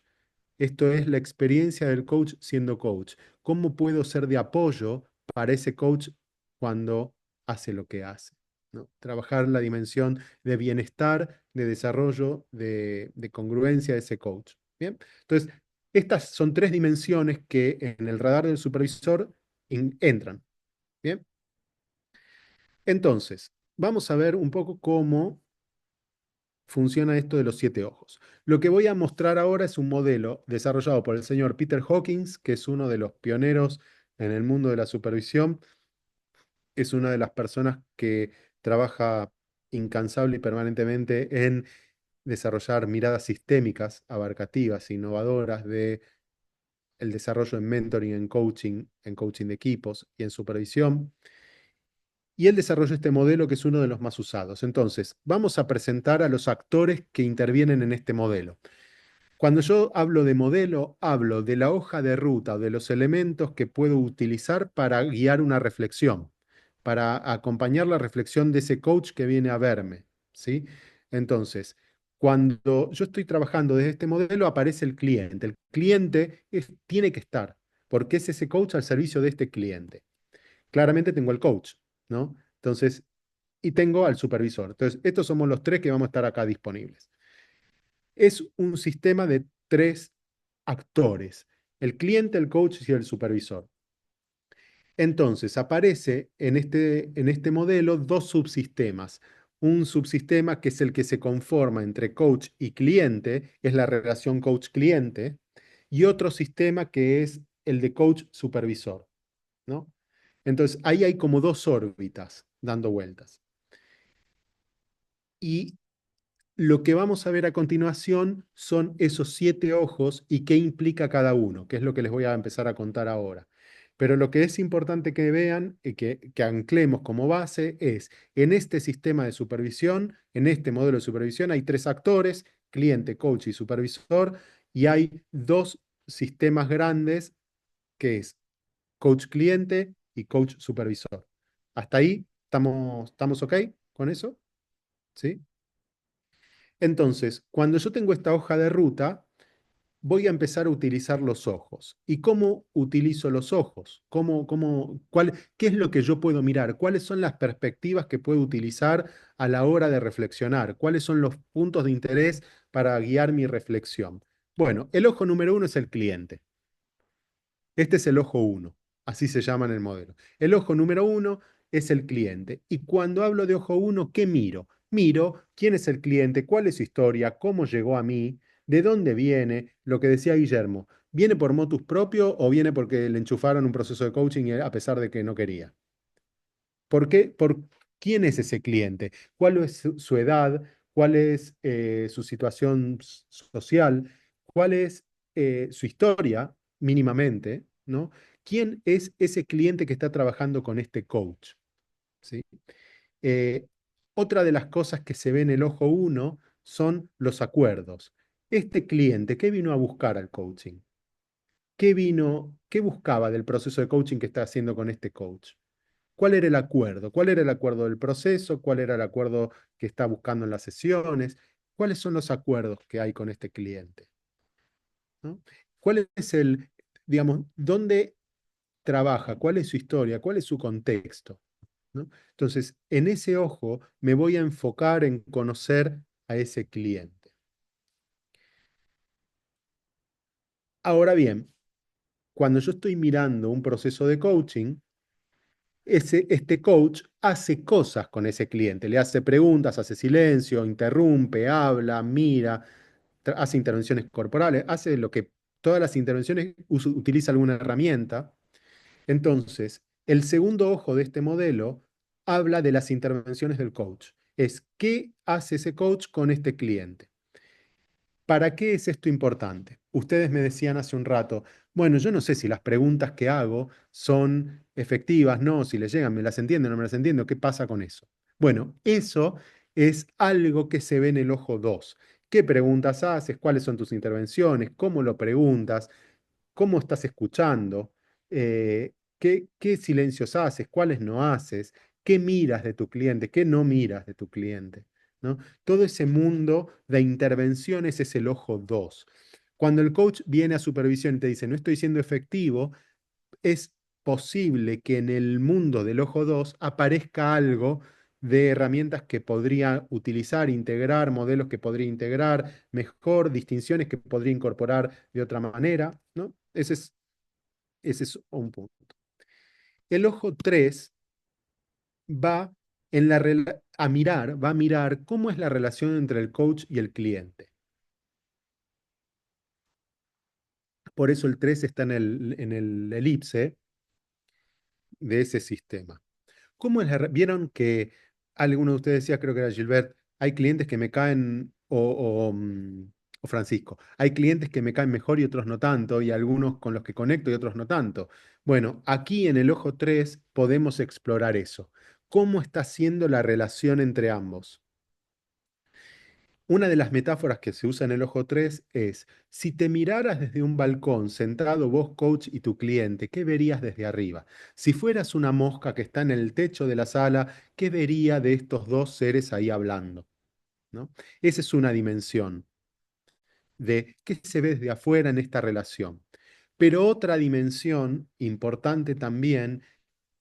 Esto es la experiencia del coach siendo coach. ¿Cómo puedo ser de apoyo para ese coach cuando hace lo que hace? ¿No? Trabajar en la dimensión de bienestar, de desarrollo, de congruencia de ese coach. ¿Bien? Entonces, estas son tres dimensiones que en el radar del supervisor entran. ¿Bien? Entonces, vamos a ver un poco cómo funciona esto de los siete ojos. Lo que voy a mostrar ahora es un modelo desarrollado por el señor Peter Hawkins, que es uno de los pioneros en el mundo de la supervisión. Es una de las personas que trabaja incansable y permanentemente en desarrollar miradas sistémicas, abarcativas, innovadoras de el desarrollo en mentoring, en coaching de equipos y en supervisión. Y él desarrolló este modelo que es uno de los más usados. Entonces, vamos a presentar a los actores que intervienen en este modelo. Cuando yo hablo de modelo, hablo de la hoja de ruta o de los elementos que puedo utilizar para guiar una reflexión, para acompañar la reflexión de ese coach que viene a verme, ¿sí? Entonces, cuando yo estoy trabajando desde este modelo, aparece el cliente. El cliente tiene que estar, porque es ese coach al servicio de este cliente. Claramente tengo al coach, ¿no? Entonces, y tengo al supervisor. Entonces, estos somos los tres que vamos a estar acá disponibles. Es un sistema de tres actores: el cliente, el coach y el supervisor. Entonces, aparece en este modelo dos subsistemas. Un subsistema que es el que se conforma entre coach y cliente, es la relación coach-cliente, y otro sistema que es el de coach-supervisor, ¿no? Entonces, ahí hay como dos órbitas dando vueltas. Y lo que vamos a ver a continuación son esos 7 ojos y qué implica cada uno, que es lo que les voy a empezar a contar ahora. Pero lo que es importante que vean y que anclemos como base es, en este sistema de supervisión, en este modelo de supervisión, hay 3 actores: cliente, coach y supervisor, y hay 2 sistemas grandes, que es coach-cliente y coach-supervisor. ¿Hasta ahí estamos ok con eso? ¿Sí? Entonces, cuando yo tengo esta hoja de ruta, voy a empezar a utilizar los ojos. ¿Y cómo utilizo los ojos? ¿Qué es lo que yo puedo mirar? ¿Cuáles son las perspectivas que puedo utilizar a la hora de reflexionar? ¿Cuáles son los puntos de interés para guiar mi reflexión? Bueno, el ojo número 1 es el cliente. Este es el ojo 1, así se llama en el modelo. El ojo número 1 es el cliente. Y cuando hablo de ojo 1, ¿qué miro? Miro quién es el cliente, cuál es su historia, cómo llegó a mí, de dónde viene, lo que decía Guillermo. ¿Viene por motus propio o viene porque le enchufaron un proceso de coaching a pesar de que no quería? ¿Por qué? ¿Quién es ese cliente? ¿Cuál es su edad? ¿Cuál es su situación social? ¿Cuál es su historia mínimamente? ¿No? ¿Quién es ese cliente que está trabajando con este coach? ¿Sí? Eh, Otra de las cosas que se ve en el ojo 1 son los acuerdos. Este cliente, ¿qué vino a buscar al coaching? ¿Qué buscaba del proceso de coaching que está haciendo con este coach? ¿Cuál era el acuerdo? ¿Cuál era el acuerdo del proceso? ¿Cuál era el acuerdo que está buscando en las sesiones? ¿Cuáles son los acuerdos que hay con este cliente? ¿No? ¿Cuál es digamos, dónde trabaja? ¿Cuál es su historia? ¿Cuál es su contexto? ¿No? Entonces, en ese ojo me voy a enfocar en conocer a ese cliente. Ahora bien, cuando yo estoy mirando un proceso de coaching, este coach hace cosas con ese cliente, le hace preguntas, hace silencio, interrumpe, habla, mira, hace intervenciones corporales, hace lo que todas las intervenciones utiliza alguna herramienta. Entonces, el segundo ojo de este modelo habla de las intervenciones del coach. Es qué hace ese coach con este cliente. ¿Para qué es esto importante? Ustedes me decían hace un rato, bueno, yo no sé si las preguntas que hago son efectivas, no, si les llegan, me las entiendo, no me las entiendo, ¿qué pasa con eso? Bueno, eso es algo que se ve en el ojo 2. ¿Qué preguntas haces? ¿Cuáles son tus intervenciones? ¿Cómo lo preguntas? ¿Cómo estás escuchando? ¿Qué silencios haces? ¿Cuáles no haces? ¿Qué miras de tu cliente? ¿Qué no miras de tu cliente? ¿No? Todo ese mundo de intervenciones es el ojo 2. Cuando el coach viene a supervisión y te dice, no estoy siendo efectivo, es posible que en el mundo del ojo 2 aparezca algo de herramientas que podría utilizar, integrar, modelos que podría integrar mejor, distinciones que podría incorporar de otra manera, ¿no? Ese es un punto. El ojo 3 va va a mirar cómo es la relación entre el coach y el cliente. Por eso el 3 está en el elipse de ese sistema. ¿Cómo es vieron que alguno de ustedes decía, creo que era Gilbert, hay clientes que me caen, o Francisco, hay clientes que me caen mejor y otros no tanto, y algunos con los que conecto y otros no tanto? Bueno, aquí en el ojo 3 podemos explorar eso. ¿Cómo está siendo la relación entre ambos? Una de las metáforas que se usa en el ojo 3 es, si te miraras desde un balcón sentado vos, coach, y tu cliente, ¿qué verías desde arriba? Si fueras una mosca que está en el techo de la sala, ¿qué vería de estos dos seres ahí hablando? ¿No? Esa es una dimensión de qué se ve desde afuera en esta relación. Pero otra dimensión importante también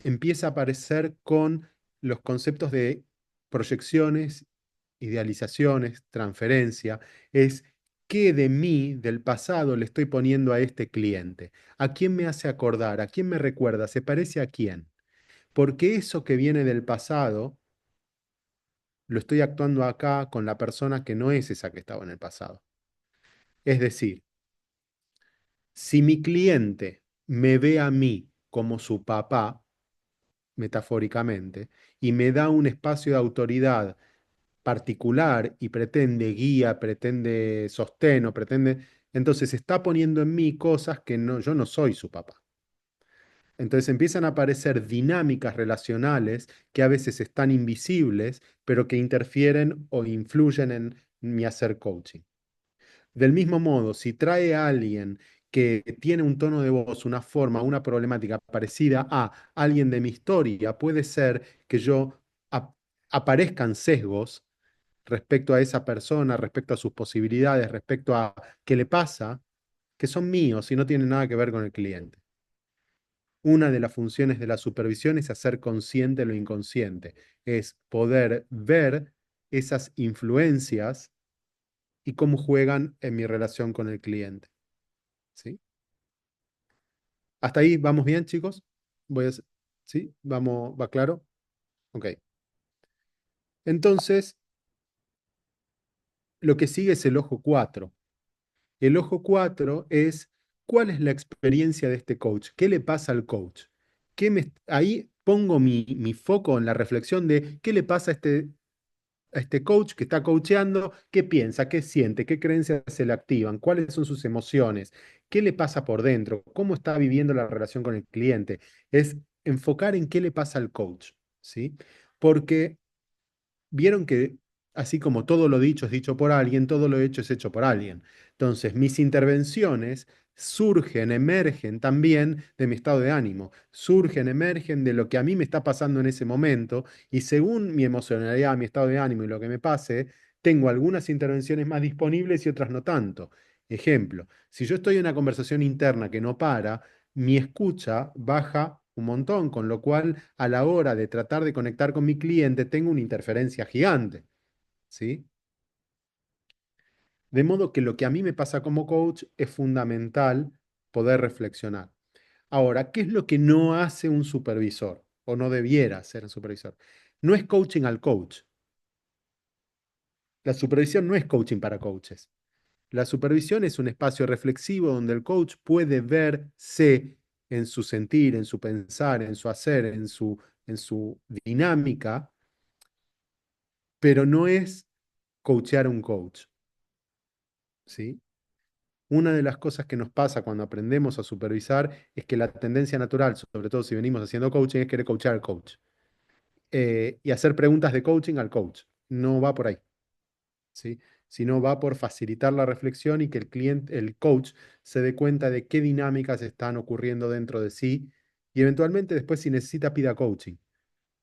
empieza a aparecer con los conceptos de proyecciones, idealizaciones, transferencia, es qué de mí, del pasado, le estoy poniendo a este cliente, a quién me hace acordar, a quién me recuerda, se parece a quién, porque eso que viene del pasado lo estoy actuando acá con la persona que no es esa que estaba en el pasado. Es decir, si mi cliente me ve a mí como su papá, metafóricamente, y me da un espacio de autoridad particular y pretende guía, pretende sostén o pretende, entonces está poniendo en mí cosas que no, yo no soy su papá. Entonces empiezan a aparecer dinámicas relacionales que a veces están invisibles, pero que interfieren o influyen en mi hacer coaching. Del mismo modo, si trae a alguien que tiene un tono de voz, una forma, una problemática parecida a alguien de mi historia, puede ser que yo ap- aparezcan sesgos respecto a esa persona, respecto a sus posibilidades, respecto a qué le pasa, que son míos y no tienen nada que ver con el cliente. Una de las funciones de la supervisión es hacer consciente lo inconsciente, es poder ver esas influencias y cómo juegan en mi relación con el cliente. ¿Sí? ¿Hasta ahí vamos bien, chicos? ¿Sí? ¿Vamos, va claro? Ok. Entonces, lo que sigue es el ojo 4. El ojo 4 es, ¿cuál es la experiencia de este coach? ¿Qué le pasa al coach? Ahí pongo mi foco en la reflexión de qué le pasa a este coach que está coacheando, qué piensa, qué siente, qué creencias se le activan, cuáles son sus emociones, qué le pasa por dentro, cómo está viviendo la relación con el cliente. Es enfocar en qué le pasa al coach, ¿sí? Porque vieron que así como todo lo dicho es dicho por alguien, todo lo hecho es hecho por alguien. Entonces, mis intervenciones surgen, emergen también de mi estado de ánimo, surgen, emergen de lo que a mí me está pasando en ese momento y según mi emocionalidad, mi estado de ánimo y lo que me pase, tengo algunas intervenciones más disponibles y otras no tanto. Ejemplo, si yo estoy en una conversación interna que no para, mi escucha baja un montón, con lo cual a la hora de tratar de conectar con mi cliente tengo una interferencia gigante, ¿sí? De modo que lo que a mí me pasa como coach es fundamental poder reflexionar. Ahora, ¿qué es lo que no hace un supervisor o no debiera hacer un supervisor? No es coaching al coach. La supervisión no es coaching para coaches. La supervisión es un espacio reflexivo donde el coach puede verse en su sentir, en su pensar, en su hacer, en su dinámica, pero no es coachear a un coach, ¿sí? Una de las cosas que nos pasa cuando aprendemos a supervisar es que la tendencia natural, sobre todo si venimos haciendo coaching, es querer coachar al coach. Y hacer preguntas de coaching al coach. No va por ahí, ¿sí? Sino va por facilitar la reflexión y que el cliente, el coach, se dé cuenta de qué dinámicas están ocurriendo dentro de sí y eventualmente después si necesita pida coaching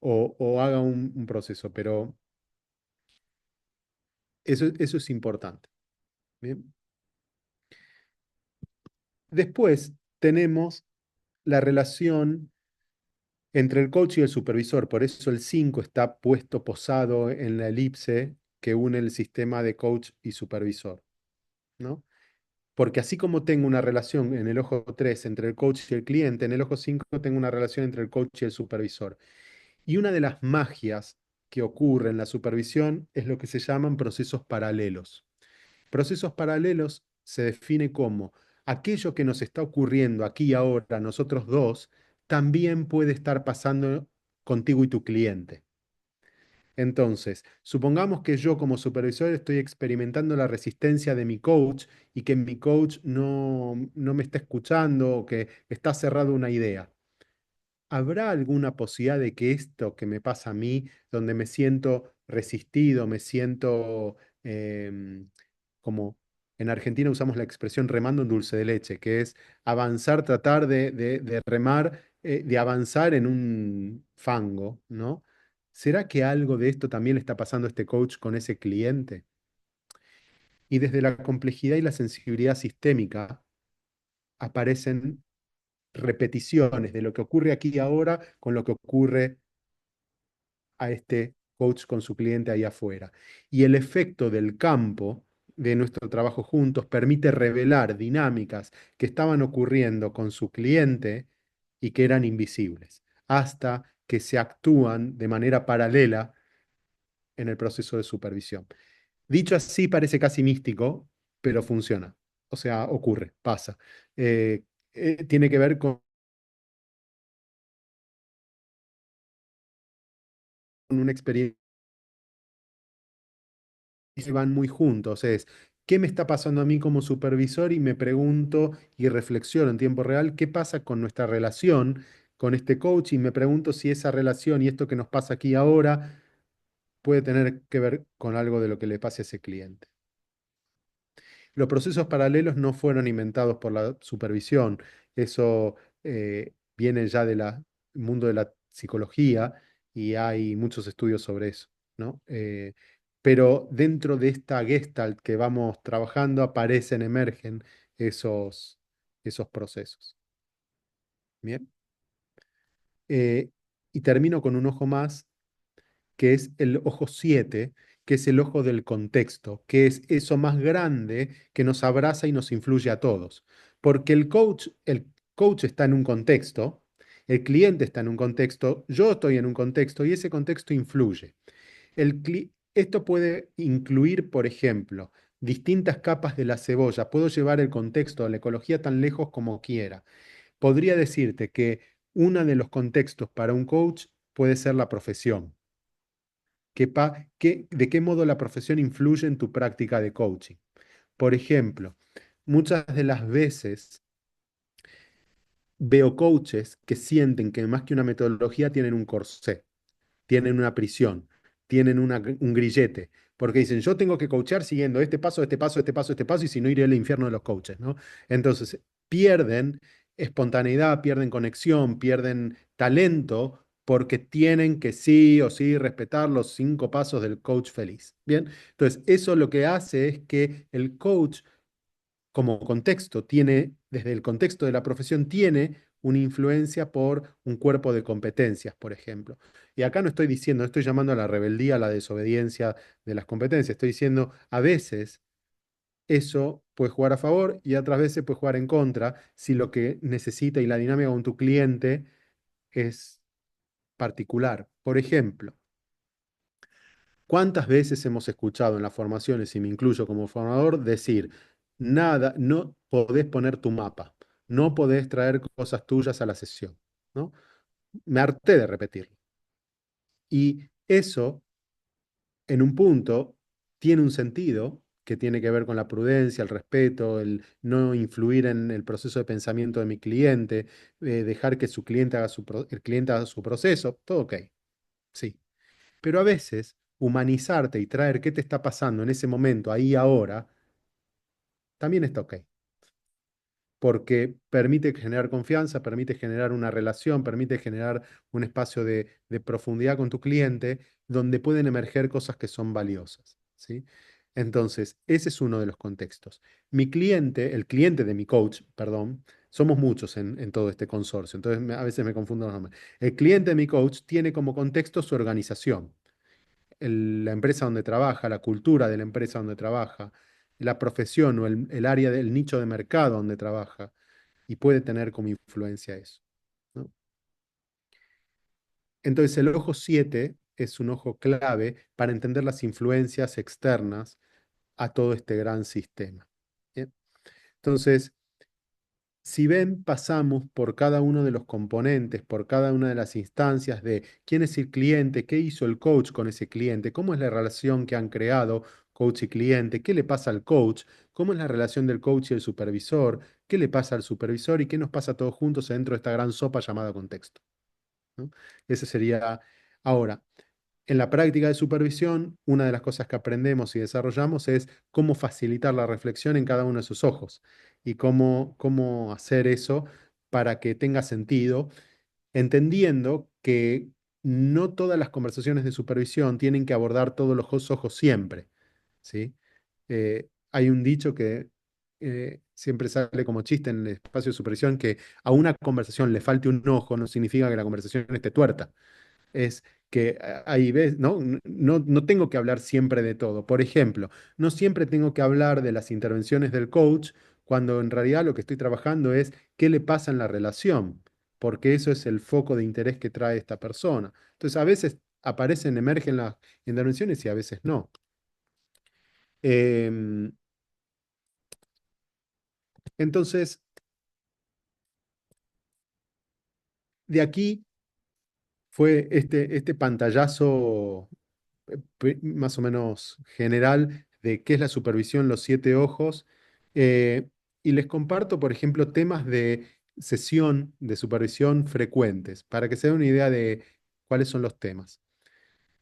o haga un proceso, pero eso es importante. ¿Bien? Después tenemos la relación entre el coach y el supervisor. Por eso el 5 está puesto posado en la elipse que une el sistema de coach y supervisor, ¿no? Porque así como tengo una relación en el ojo 3 entre el coach y el cliente, en el ojo 5 tengo una relación entre el coach y el supervisor. Y una de las magias que ocurre en la supervisión es lo que se llaman procesos paralelos. Procesos paralelos se define como aquello que nos está ocurriendo aquí y ahora, nosotros dos, también puede estar pasando contigo y tu cliente. Entonces, supongamos que yo como supervisor estoy experimentando la resistencia de mi coach y que mi coach no me está escuchando o que está cerrado a una idea. ¿Habrá alguna posibilidad de que esto que me pasa a mí, donde me siento resistido, me siento em, como en Argentina usamos la expresión remando en dulce de leche, que es avanzar, tratar de remar, de avanzar en un fango, ¿no? ¿Será que algo de esto también le está pasando a este coach con ese cliente? Y desde la complejidad y la sensibilidad sistémica aparecen repeticiones de lo que ocurre aquí y ahora con lo que ocurre a este coach con su cliente ahí afuera. Y el efecto del campo de nuestro trabajo juntos permite revelar dinámicas que estaban ocurriendo con su cliente y que eran invisibles, hasta que se actúan de manera paralela en el proceso de supervisión. Dicho así, parece casi místico, pero funciona. O sea, ocurre, pasa. Tiene que ver con una experiencia que van muy juntos. Es, ¿qué me está pasando a mí como supervisor? Y me pregunto y reflexiono en tiempo real, ¿qué pasa con nuestra relación con este coach? Y me pregunto si esa relación y esto que nos pasa aquí ahora puede tener que ver con algo de lo que le pase a ese cliente. Los procesos paralelos no fueron inventados por la supervisión. Eso viene ya del mundo de la psicología y hay muchos estudios sobre eso, ¿no? Pero dentro de esta gestalt que vamos trabajando aparecen, emergen esos procesos. Bien. Eh, y termino con un ojo más que es el ojo 7, que es el ojo del contexto, que es eso más grande que nos abraza y nos influye a todos. Porque el coach está en un contexto, el cliente está en un contexto, yo estoy en un contexto y ese contexto influye. Esto puede incluir, por ejemplo, distintas capas de la cebolla. Puedo llevar el contexto de la ecología tan lejos como quiera. Podría decirte que uno de los contextos para un coach puede ser la profesión. ¿De qué modo la profesión influye en tu práctica de coaching? Por ejemplo, muchas de las veces veo coaches que sienten que más que una metodología tienen un corsé, tienen una prisión, tienen un grillete, porque dicen, yo tengo que coachar siguiendo este paso, este paso, este paso, este paso, y si no iré al infierno de los coaches, ¿no? Entonces, pierden espontaneidad, pierden conexión, pierden talento, porque tienen que sí o sí respetar los 5 pasos del coach feliz. Bien, entonces eso lo que hace es que el coach como contexto tiene, desde el contexto de la profesión, tiene una influencia por un cuerpo de competencias, por ejemplo. Y acá no estoy diciendo, no estoy llamando a la rebeldía, a la desobediencia de las competencias, estoy diciendo, a veces eso puede jugar a favor y otras veces puede jugar en contra si lo que necesita y la dinámica con tu cliente es particular. Por ejemplo, ¿cuántas veces hemos escuchado en las formaciones, y me incluyo como formador, decir, nada, no podés poner tu mapa, no podés traer cosas tuyas a la sesión, ¿no? Me harté de repetirlo. Y eso, en un punto, tiene un sentido que tiene que ver con la prudencia, el respeto, el no influir en el proceso de pensamiento de mi cliente, dejar que su cliente haga el cliente haga su proceso, todo ok, sí. Pero a veces humanizarte y traer qué te está pasando en ese momento, ahí ahora, también está ok. Porque permite generar confianza, permite generar una relación, permite generar un espacio de profundidad con tu cliente donde pueden emerger cosas que son valiosas, ¿sí? Entonces, ese es uno de los contextos. Mi cliente, el cliente de mi coach, perdón, somos muchos en todo este consorcio, entonces a veces me confundo los nombres. El cliente de mi coach tiene como contexto su organización, la empresa donde trabaja, la cultura de la empresa donde trabaja, la profesión o el área del nicho de mercado donde trabaja, y puede tener como influencia eso, ¿no? Entonces el ojo 7 es un ojo clave para entender las influencias externas a todo este gran sistema. ¿Bien? Entonces, si ven, pasamos por cada uno de los componentes, por cada una de las instancias de quién es el cliente, qué hizo el coach con ese cliente, cómo es la relación que han creado coach y cliente, qué le pasa al coach, cómo es la relación del coach y el supervisor, qué le pasa al supervisor y qué nos pasa a todos juntos dentro de esta gran sopa llamada contexto, ¿no? Ese sería ahora. en la práctica de supervisión, una de las cosas que aprendemos y desarrollamos es cómo facilitar la reflexión en cada uno de sus ojos y cómo hacer eso para que tenga sentido, entendiendo que no todas las conversaciones de supervisión tienen que abordar todos los ojos siempre, ¿sí? Hay un dicho que siempre sale como chiste en el espacio de supervisión, que a una conversación le falte un ojo no significa que la conversación esté tuerta. Es que ahí ves, ¿no? No tengo que hablar siempre de todo. Por ejemplo, no siempre tengo que hablar de las intervenciones del coach cuando en realidad lo que estoy trabajando es qué le pasa en la relación, porque eso es el foco de interés que trae esta persona. Entonces, a veces aparecen, emergen las intervenciones y a veces no. Em, entonces, de aquí fue este pantallazo más o menos general de qué es la supervisión, los siete ojos, eh, y les comparto, por ejemplo, temas de sesión de supervisión frecuentes, para que se den una idea de cuáles son los temas.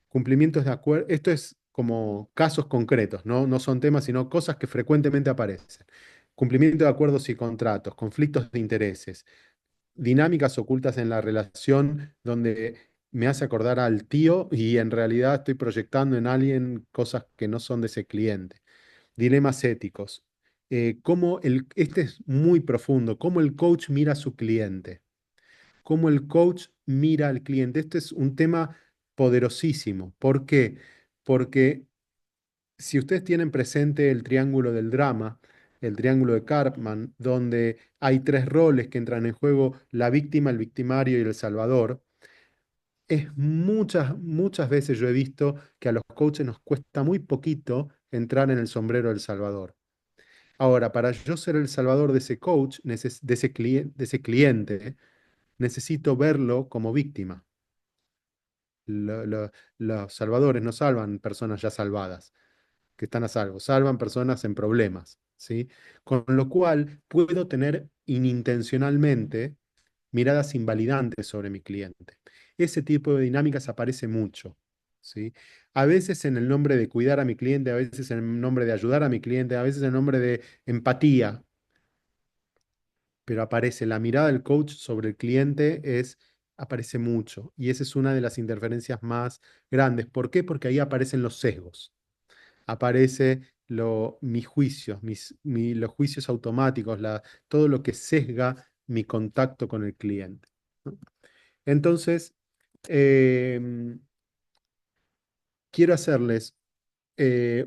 Cumplimientos de acuerdo, esto es como casos concretos, ¿no? No son temas, sino cosas que frecuentemente aparecen. Cumplimiento de acuerdos y contratos, conflictos de intereses, dinámicas ocultas en la relación donde me hace acordar al tío y en realidad estoy proyectando en alguien cosas que no son de ese cliente. Dilemas éticos. Este es muy profundo, cómo el coach mira a su cliente, cómo el coach mira al cliente. Este es un tema poderosísimo. ¿Por qué? Porque si ustedes tienen presente el triángulo del drama, el triángulo de Karpman, donde hay tres roles que entran en juego, la víctima, el victimario y el salvador, es muchas veces yo he visto que a los coaches nos cuesta muy poquito entrar en el sombrero del salvador. Ahora, para yo ser el salvador de ese coach, de ese cliente, necesito verlo como víctima. Lo- lo- los salvadores no salvan personas ya salvadas que están a salvo, salvan personas en problemas, ¿sí? Con lo cual puedo tener inintencionalmente miradas invalidantes sobre mi cliente. Ese tipo de dinámicas aparece mucho, ¿sí? A veces en el nombre de cuidar a mi cliente, a veces en el nombre de ayudar a mi cliente, a veces en el nombre de empatía, pero aparece la mirada del coach sobre el cliente aparece mucho y esa es una de las interferencias más grandes. ¿Por qué? Porque ahí aparecen los sesgos, aparece mis juicios, los juicios automáticos, todo lo que sesga mi contacto con el cliente, ¿no? Entonces, em, quiero hacerles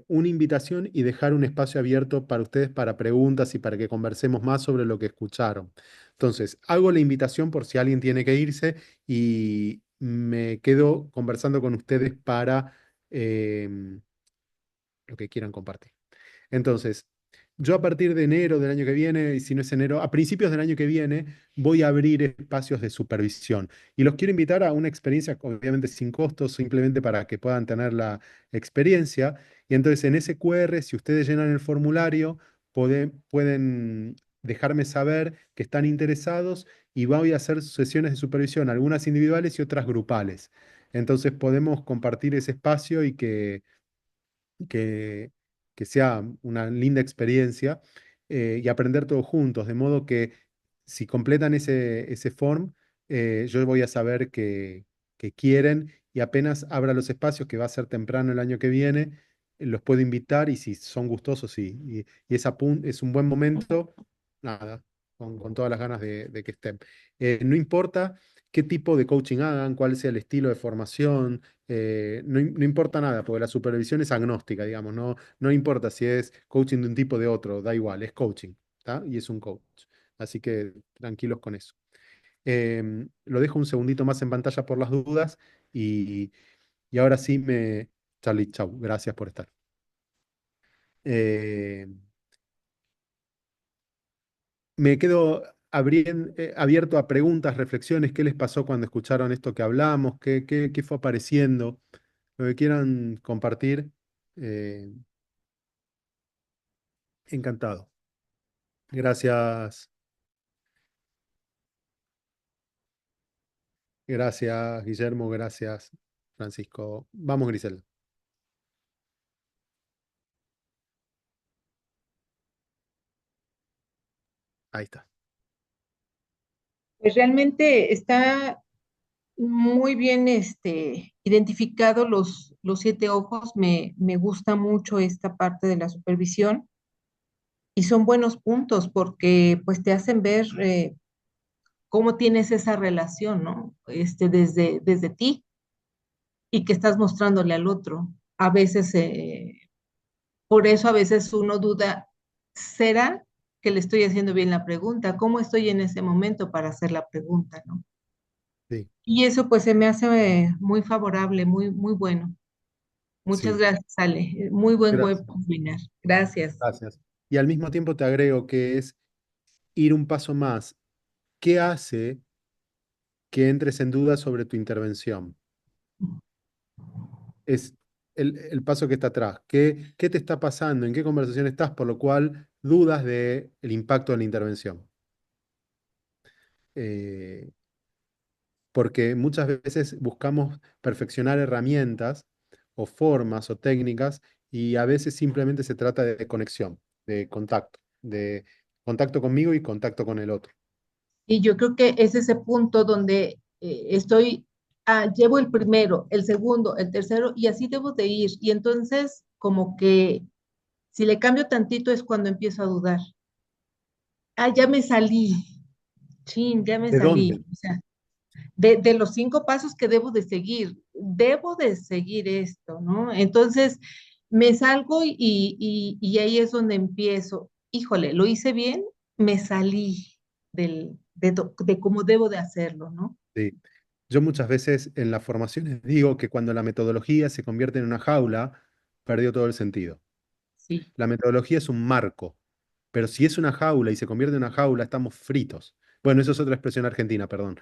una invitación y dejar un espacio abierto para ustedes para preguntas y para que conversemos más sobre lo que escucharon. Entonces, hago la invitación por si alguien tiene que irse y me quedo conversando con ustedes para lo que quieran compartir. Entonces, yo a partir de enero del año que viene, y si no es enero, a principios del año que viene, voy a abrir espacios de supervisión. Y los quiero invitar a una experiencia, obviamente sin costos, simplemente para que puedan tener experiencia. Y entonces en ese QR, si ustedes llenan el formulario, pueden dejarme saber que están interesados y voy a hacer sesiones de supervisión, algunas individuales y otras grupales. Entonces podemos compartir ese espacio y que, que sea una linda experiencia y aprender todos juntos, de modo que si completan ese form, yo voy a saber que quieren y apenas abra los espacios, que va a ser temprano el año que viene, los puedo invitar y si son gustosos y es un buen momento, nada, con todas las ganas de que estén. No importa qué tipo de coaching hagan, cuál sea el estilo de formación, no importa nada, porque la supervisión es agnóstica, digamos, no importa si es coaching de un tipo o de otro, da igual, es coaching, ¿tá? Y es un coach. Así que tranquilos con eso. Lo dejo un segundito más en pantalla por las dudas y, y ahora sí Charlie, chau, gracias por estar. Eh, Me quedo abierto a preguntas, reflexiones, qué les pasó cuando escucharon esto que hablamos, qué fue apareciendo, lo que quieran compartir. eh, Encantado. Gracias, gracias, Guillermo, gracias. Francisco. Vamos, Griselda. Ahí está. Pues realmente está muy bien identificado los 7 ojos. Me gusta mucho esta parte de la supervisión y son buenos puntos porque pues te hacen ver cómo tienes esa relación, ¿no? Desde ti y que estás mostrándole al otro. A veces, por eso a veces uno duda, ¿será que le estoy haciendo bien la pregunta? ¿Cómo estoy en ese momento para hacer la pregunta, ¿no? Sí, Y eso pues se me hace muy favorable, muy bueno. Muchas sí. gracias, Ale. Muy buen Gracias. webinar. Gracias. Gracias. Y al mismo tiempo te agrego que es ir un paso más. ¿Qué hace que entres en duda sobre tu intervención? Es el paso que está atrás. ¿Qué te está pasando? ¿En qué conversación estás? Por lo cual dudas del impacto de la intervención. Eh, Porque muchas veces buscamos perfeccionar herramientas o formas o técnicas y a veces simplemente se trata de conexión, de contacto conmigo y contacto con el otro. Y yo creo que es ese punto donde llevo el primero, el segundo, el tercero, y así debo de ir. Y entonces, como que si le cambio tantito es cuando empiezo a dudar. Ah, ya me salí. Chin, ya me ¿De salí. dónde? O sea, de los 5 pasos que debo de seguir esto, ¿no? Entonces, me salgo y ahí es donde empiezo. Híjole, ¿lo hice bien? Me salí de cómo debo de hacerlo, ¿no? Sí. Yo muchas veces en las formaciones digo que cuando la metodología se convierte en una jaula, perdió todo el sentido. Sí. La metodología es un marco, pero si es una jaula y se convierte en una jaula, estamos fritos. Bueno, eso es otra expresión argentina, perdón.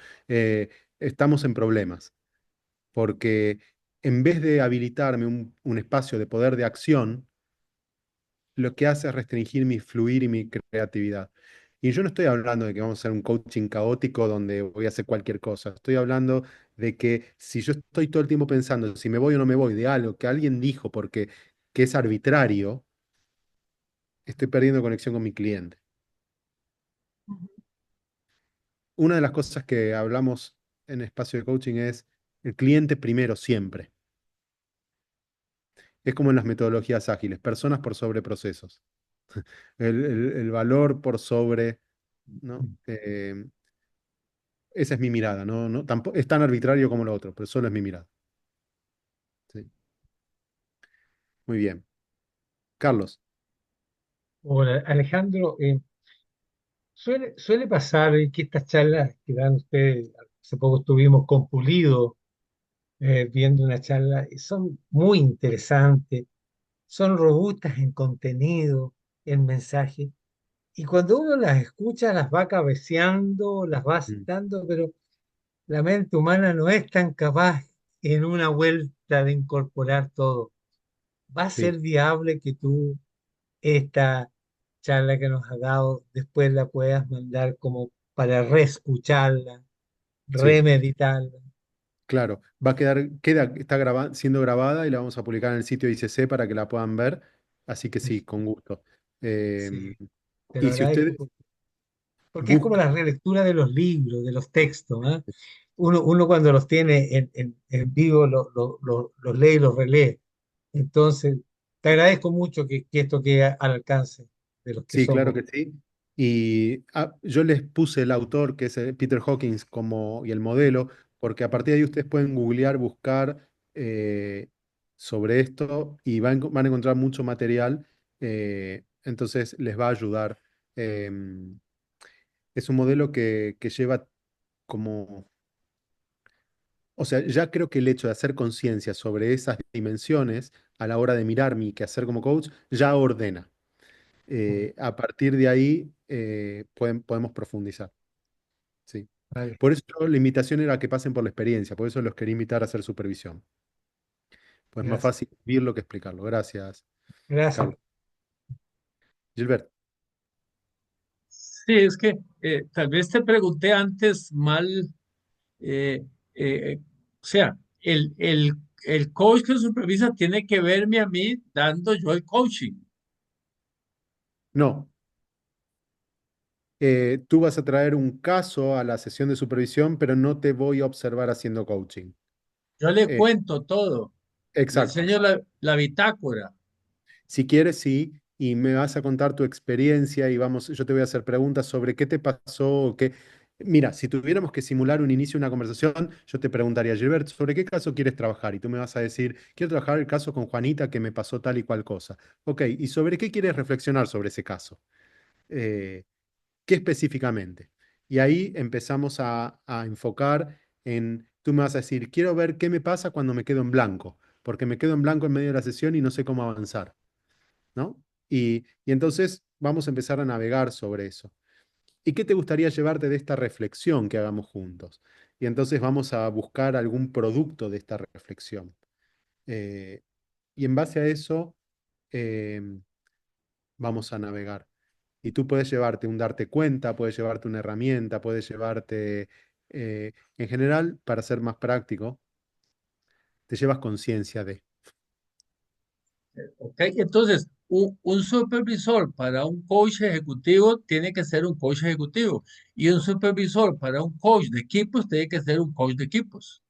Estamos en problemas, porque en vez de habilitarme un espacio de poder de acción, lo que hace es restringir mi fluir y mi creatividad. Y yo no estoy hablando de que vamos a hacer un coaching caótico donde voy a hacer cualquier cosa. Estoy hablando de que si yo estoy todo el tiempo pensando si me voy o no me voy de algo que alguien dijo porque que es arbitrario, estoy perdiendo conexión con mi cliente. Una de las cosas que hablamos en espacio de coaching es el cliente primero siempre. Es como en las metodologías ágiles, personas por sobre procesos. El valor por sobre, ¿no? Esa es mi mirada, no, tampoco, es tan arbitrario como lo otro, pero solo es mi mirada. Sí. Muy bien. Carlos, Hola, Alejandro, suele pasar que estas charlas que dan ustedes, hace poco estuvimos con Pulido viendo una charla, y son muy interesantes, son robustas en contenido, en mensaje, y cuando uno las escucha, las va cabeceando, las va mm, citando, pero la mente humana no es tan capaz en una vuelta de incorporar todo. ¿Va a sí, ser viable que tú esta charla que nos ha dado, después la puedas mandar como para reescucharla, sí, remeditarla? claro. Va a está siendo grabada y la vamos a publicar en el sitio ICC para que la puedan ver. Así que sí, con gusto. Sí, Em, te lo y si agradezco usted porque es como busca, la relectura de los libros, de los textos, ¿ah? Uno cuando los tiene en vivo los lee y los relee. Entonces, te agradezco mucho que esto quede al alcance de los que sí, claro somos. que sí. Y yo les puse el autor, que es Peter Hawkins, y el modelo, porque a partir de ahí ustedes pueden googlear, buscar sobre esto y van a encontrar mucho material. Entonces les va a ayudar. Em, es un modelo que lleva como, o sea, ya creo que el hecho de hacer conciencia sobre esas dimensiones a la hora de mirar mi quehacer como coach, ya ordena. A partir de ahí podemos profundizar. Sí. Vale, Por eso la invitación era que pasen por la experiencia, por eso los quería invitar a hacer supervisión. Pues más gracias. fácil vivirlo que explicarlo. Gracias, Gracias. Carlos. Gilbert, Sí, es que tal vez te pregunté antes mal, eh, o sea, el el coach que supervisa tiene que verme a mí dando yo el coaching. No, tú vas a traer un caso a la sesión de supervisión, pero no te voy a observar haciendo coaching. Yo le Eh, cuento todo, le exacto. enseño la bitácora. Si quieres, sí, y me vas a contar tu experiencia y vamos, yo te voy a hacer preguntas sobre qué te pasó, qué... Mira, si tuviéramos que simular un inicio de una conversación, yo te preguntaría, Gilbert, ¿sobre qué caso quieres trabajar? Y tú me vas a decir, quiero trabajar el caso con Juanita que me pasó tal y cual cosa. Ok, ¿y sobre qué quieres reflexionar sobre ese caso? Eh, ¿Qué específicamente? Y ahí empezamos a enfocar en, tú me vas a decir, quiero ver qué me pasa cuando me quedo en blanco, porque me quedo en blanco en medio de la sesión y no sé cómo avanzar, ¿no? Y entonces vamos a empezar a navegar sobre eso. ¿Y qué te gustaría llevarte de esta reflexión que hagamos juntos? Y entonces vamos a buscar algún producto de esta reflexión. Eh, y en base a eso vamos a navegar. Y tú puedes llevarte un darte cuenta, puedes llevarte una herramienta, puedes llevarte, en general, para ser más práctico, te llevas conciencia de. ¿Ok? Entonces, un supervisor para un coach ejecutivo tiene que ser un coach ejecutivo y un supervisor para un coach de equipos tiene que ser un coach de equipos.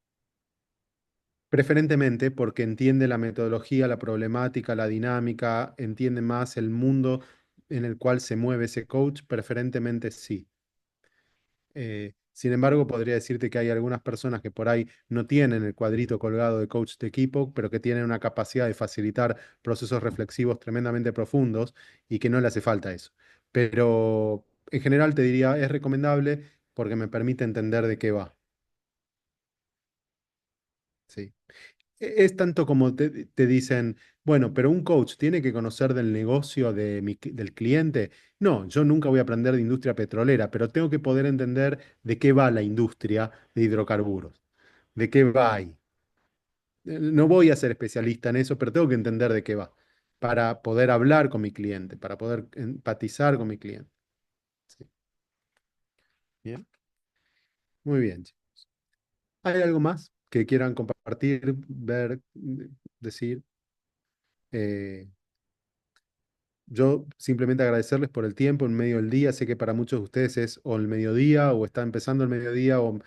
Preferentemente porque entiende la metodología, la problemática, la dinámica, entiende más el mundo en el cual se mueve ese coach, preferentemente sí. Sin embargo, podría decirte que hay algunas personas que por ahí no tienen el cuadrito colgado de coach de equipo, pero que tienen una capacidad de facilitar procesos reflexivos tremendamente profundos y que no le hace falta eso. Pero en general te diría, es recomendable porque me permite entender de qué va. Sí. Es tanto como te dicen, bueno, pero un coach tiene que conocer del negocio del cliente. No, yo nunca voy a aprender de industria petrolera, pero tengo que poder entender de qué va la industria de hidrocarburos, de qué va ahí. No voy a ser especialista en eso, pero tengo que entender de qué va para poder hablar con mi cliente, para poder empatizar con mi cliente. Sí. Bien, muy bien. ¿Hay algo más que quieran compartir, ver, decir? Eh, Yo simplemente agradecerles por el tiempo en medio del día. Sé que para muchos de ustedes es o el mediodía o está empezando el mediodía o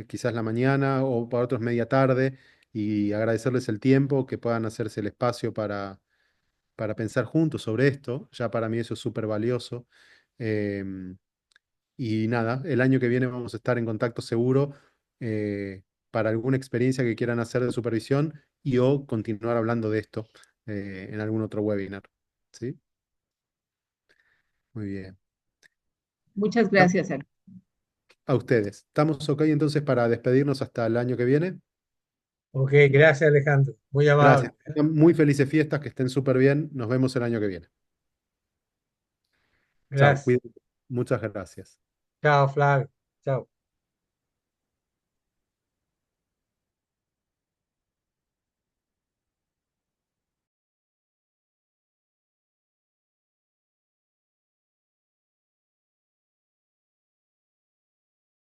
quizás la mañana o para otros media tarde y agradecerles el tiempo, que puedan hacerse el espacio para pensar juntos sobre esto. Ya para mí eso es súper valioso. Em, y nada, el año que viene vamos a estar en contacto seguro para alguna experiencia que quieran hacer de supervisión y o continuar hablando de esto en algún otro webinar. ¿Sí? Muy bien. Muchas gracias, Alejandro. A ustedes. ¿Estamos ok entonces para despedirnos hasta el año que viene? Ok, gracias Alejandro, muy Gracias. amable. Tengan muy felices fiestas, que estén súper bien. Nos vemos el año que viene. Chao, Gracias. cuídense. Muchas gracias. Chao, Flavio. Chao.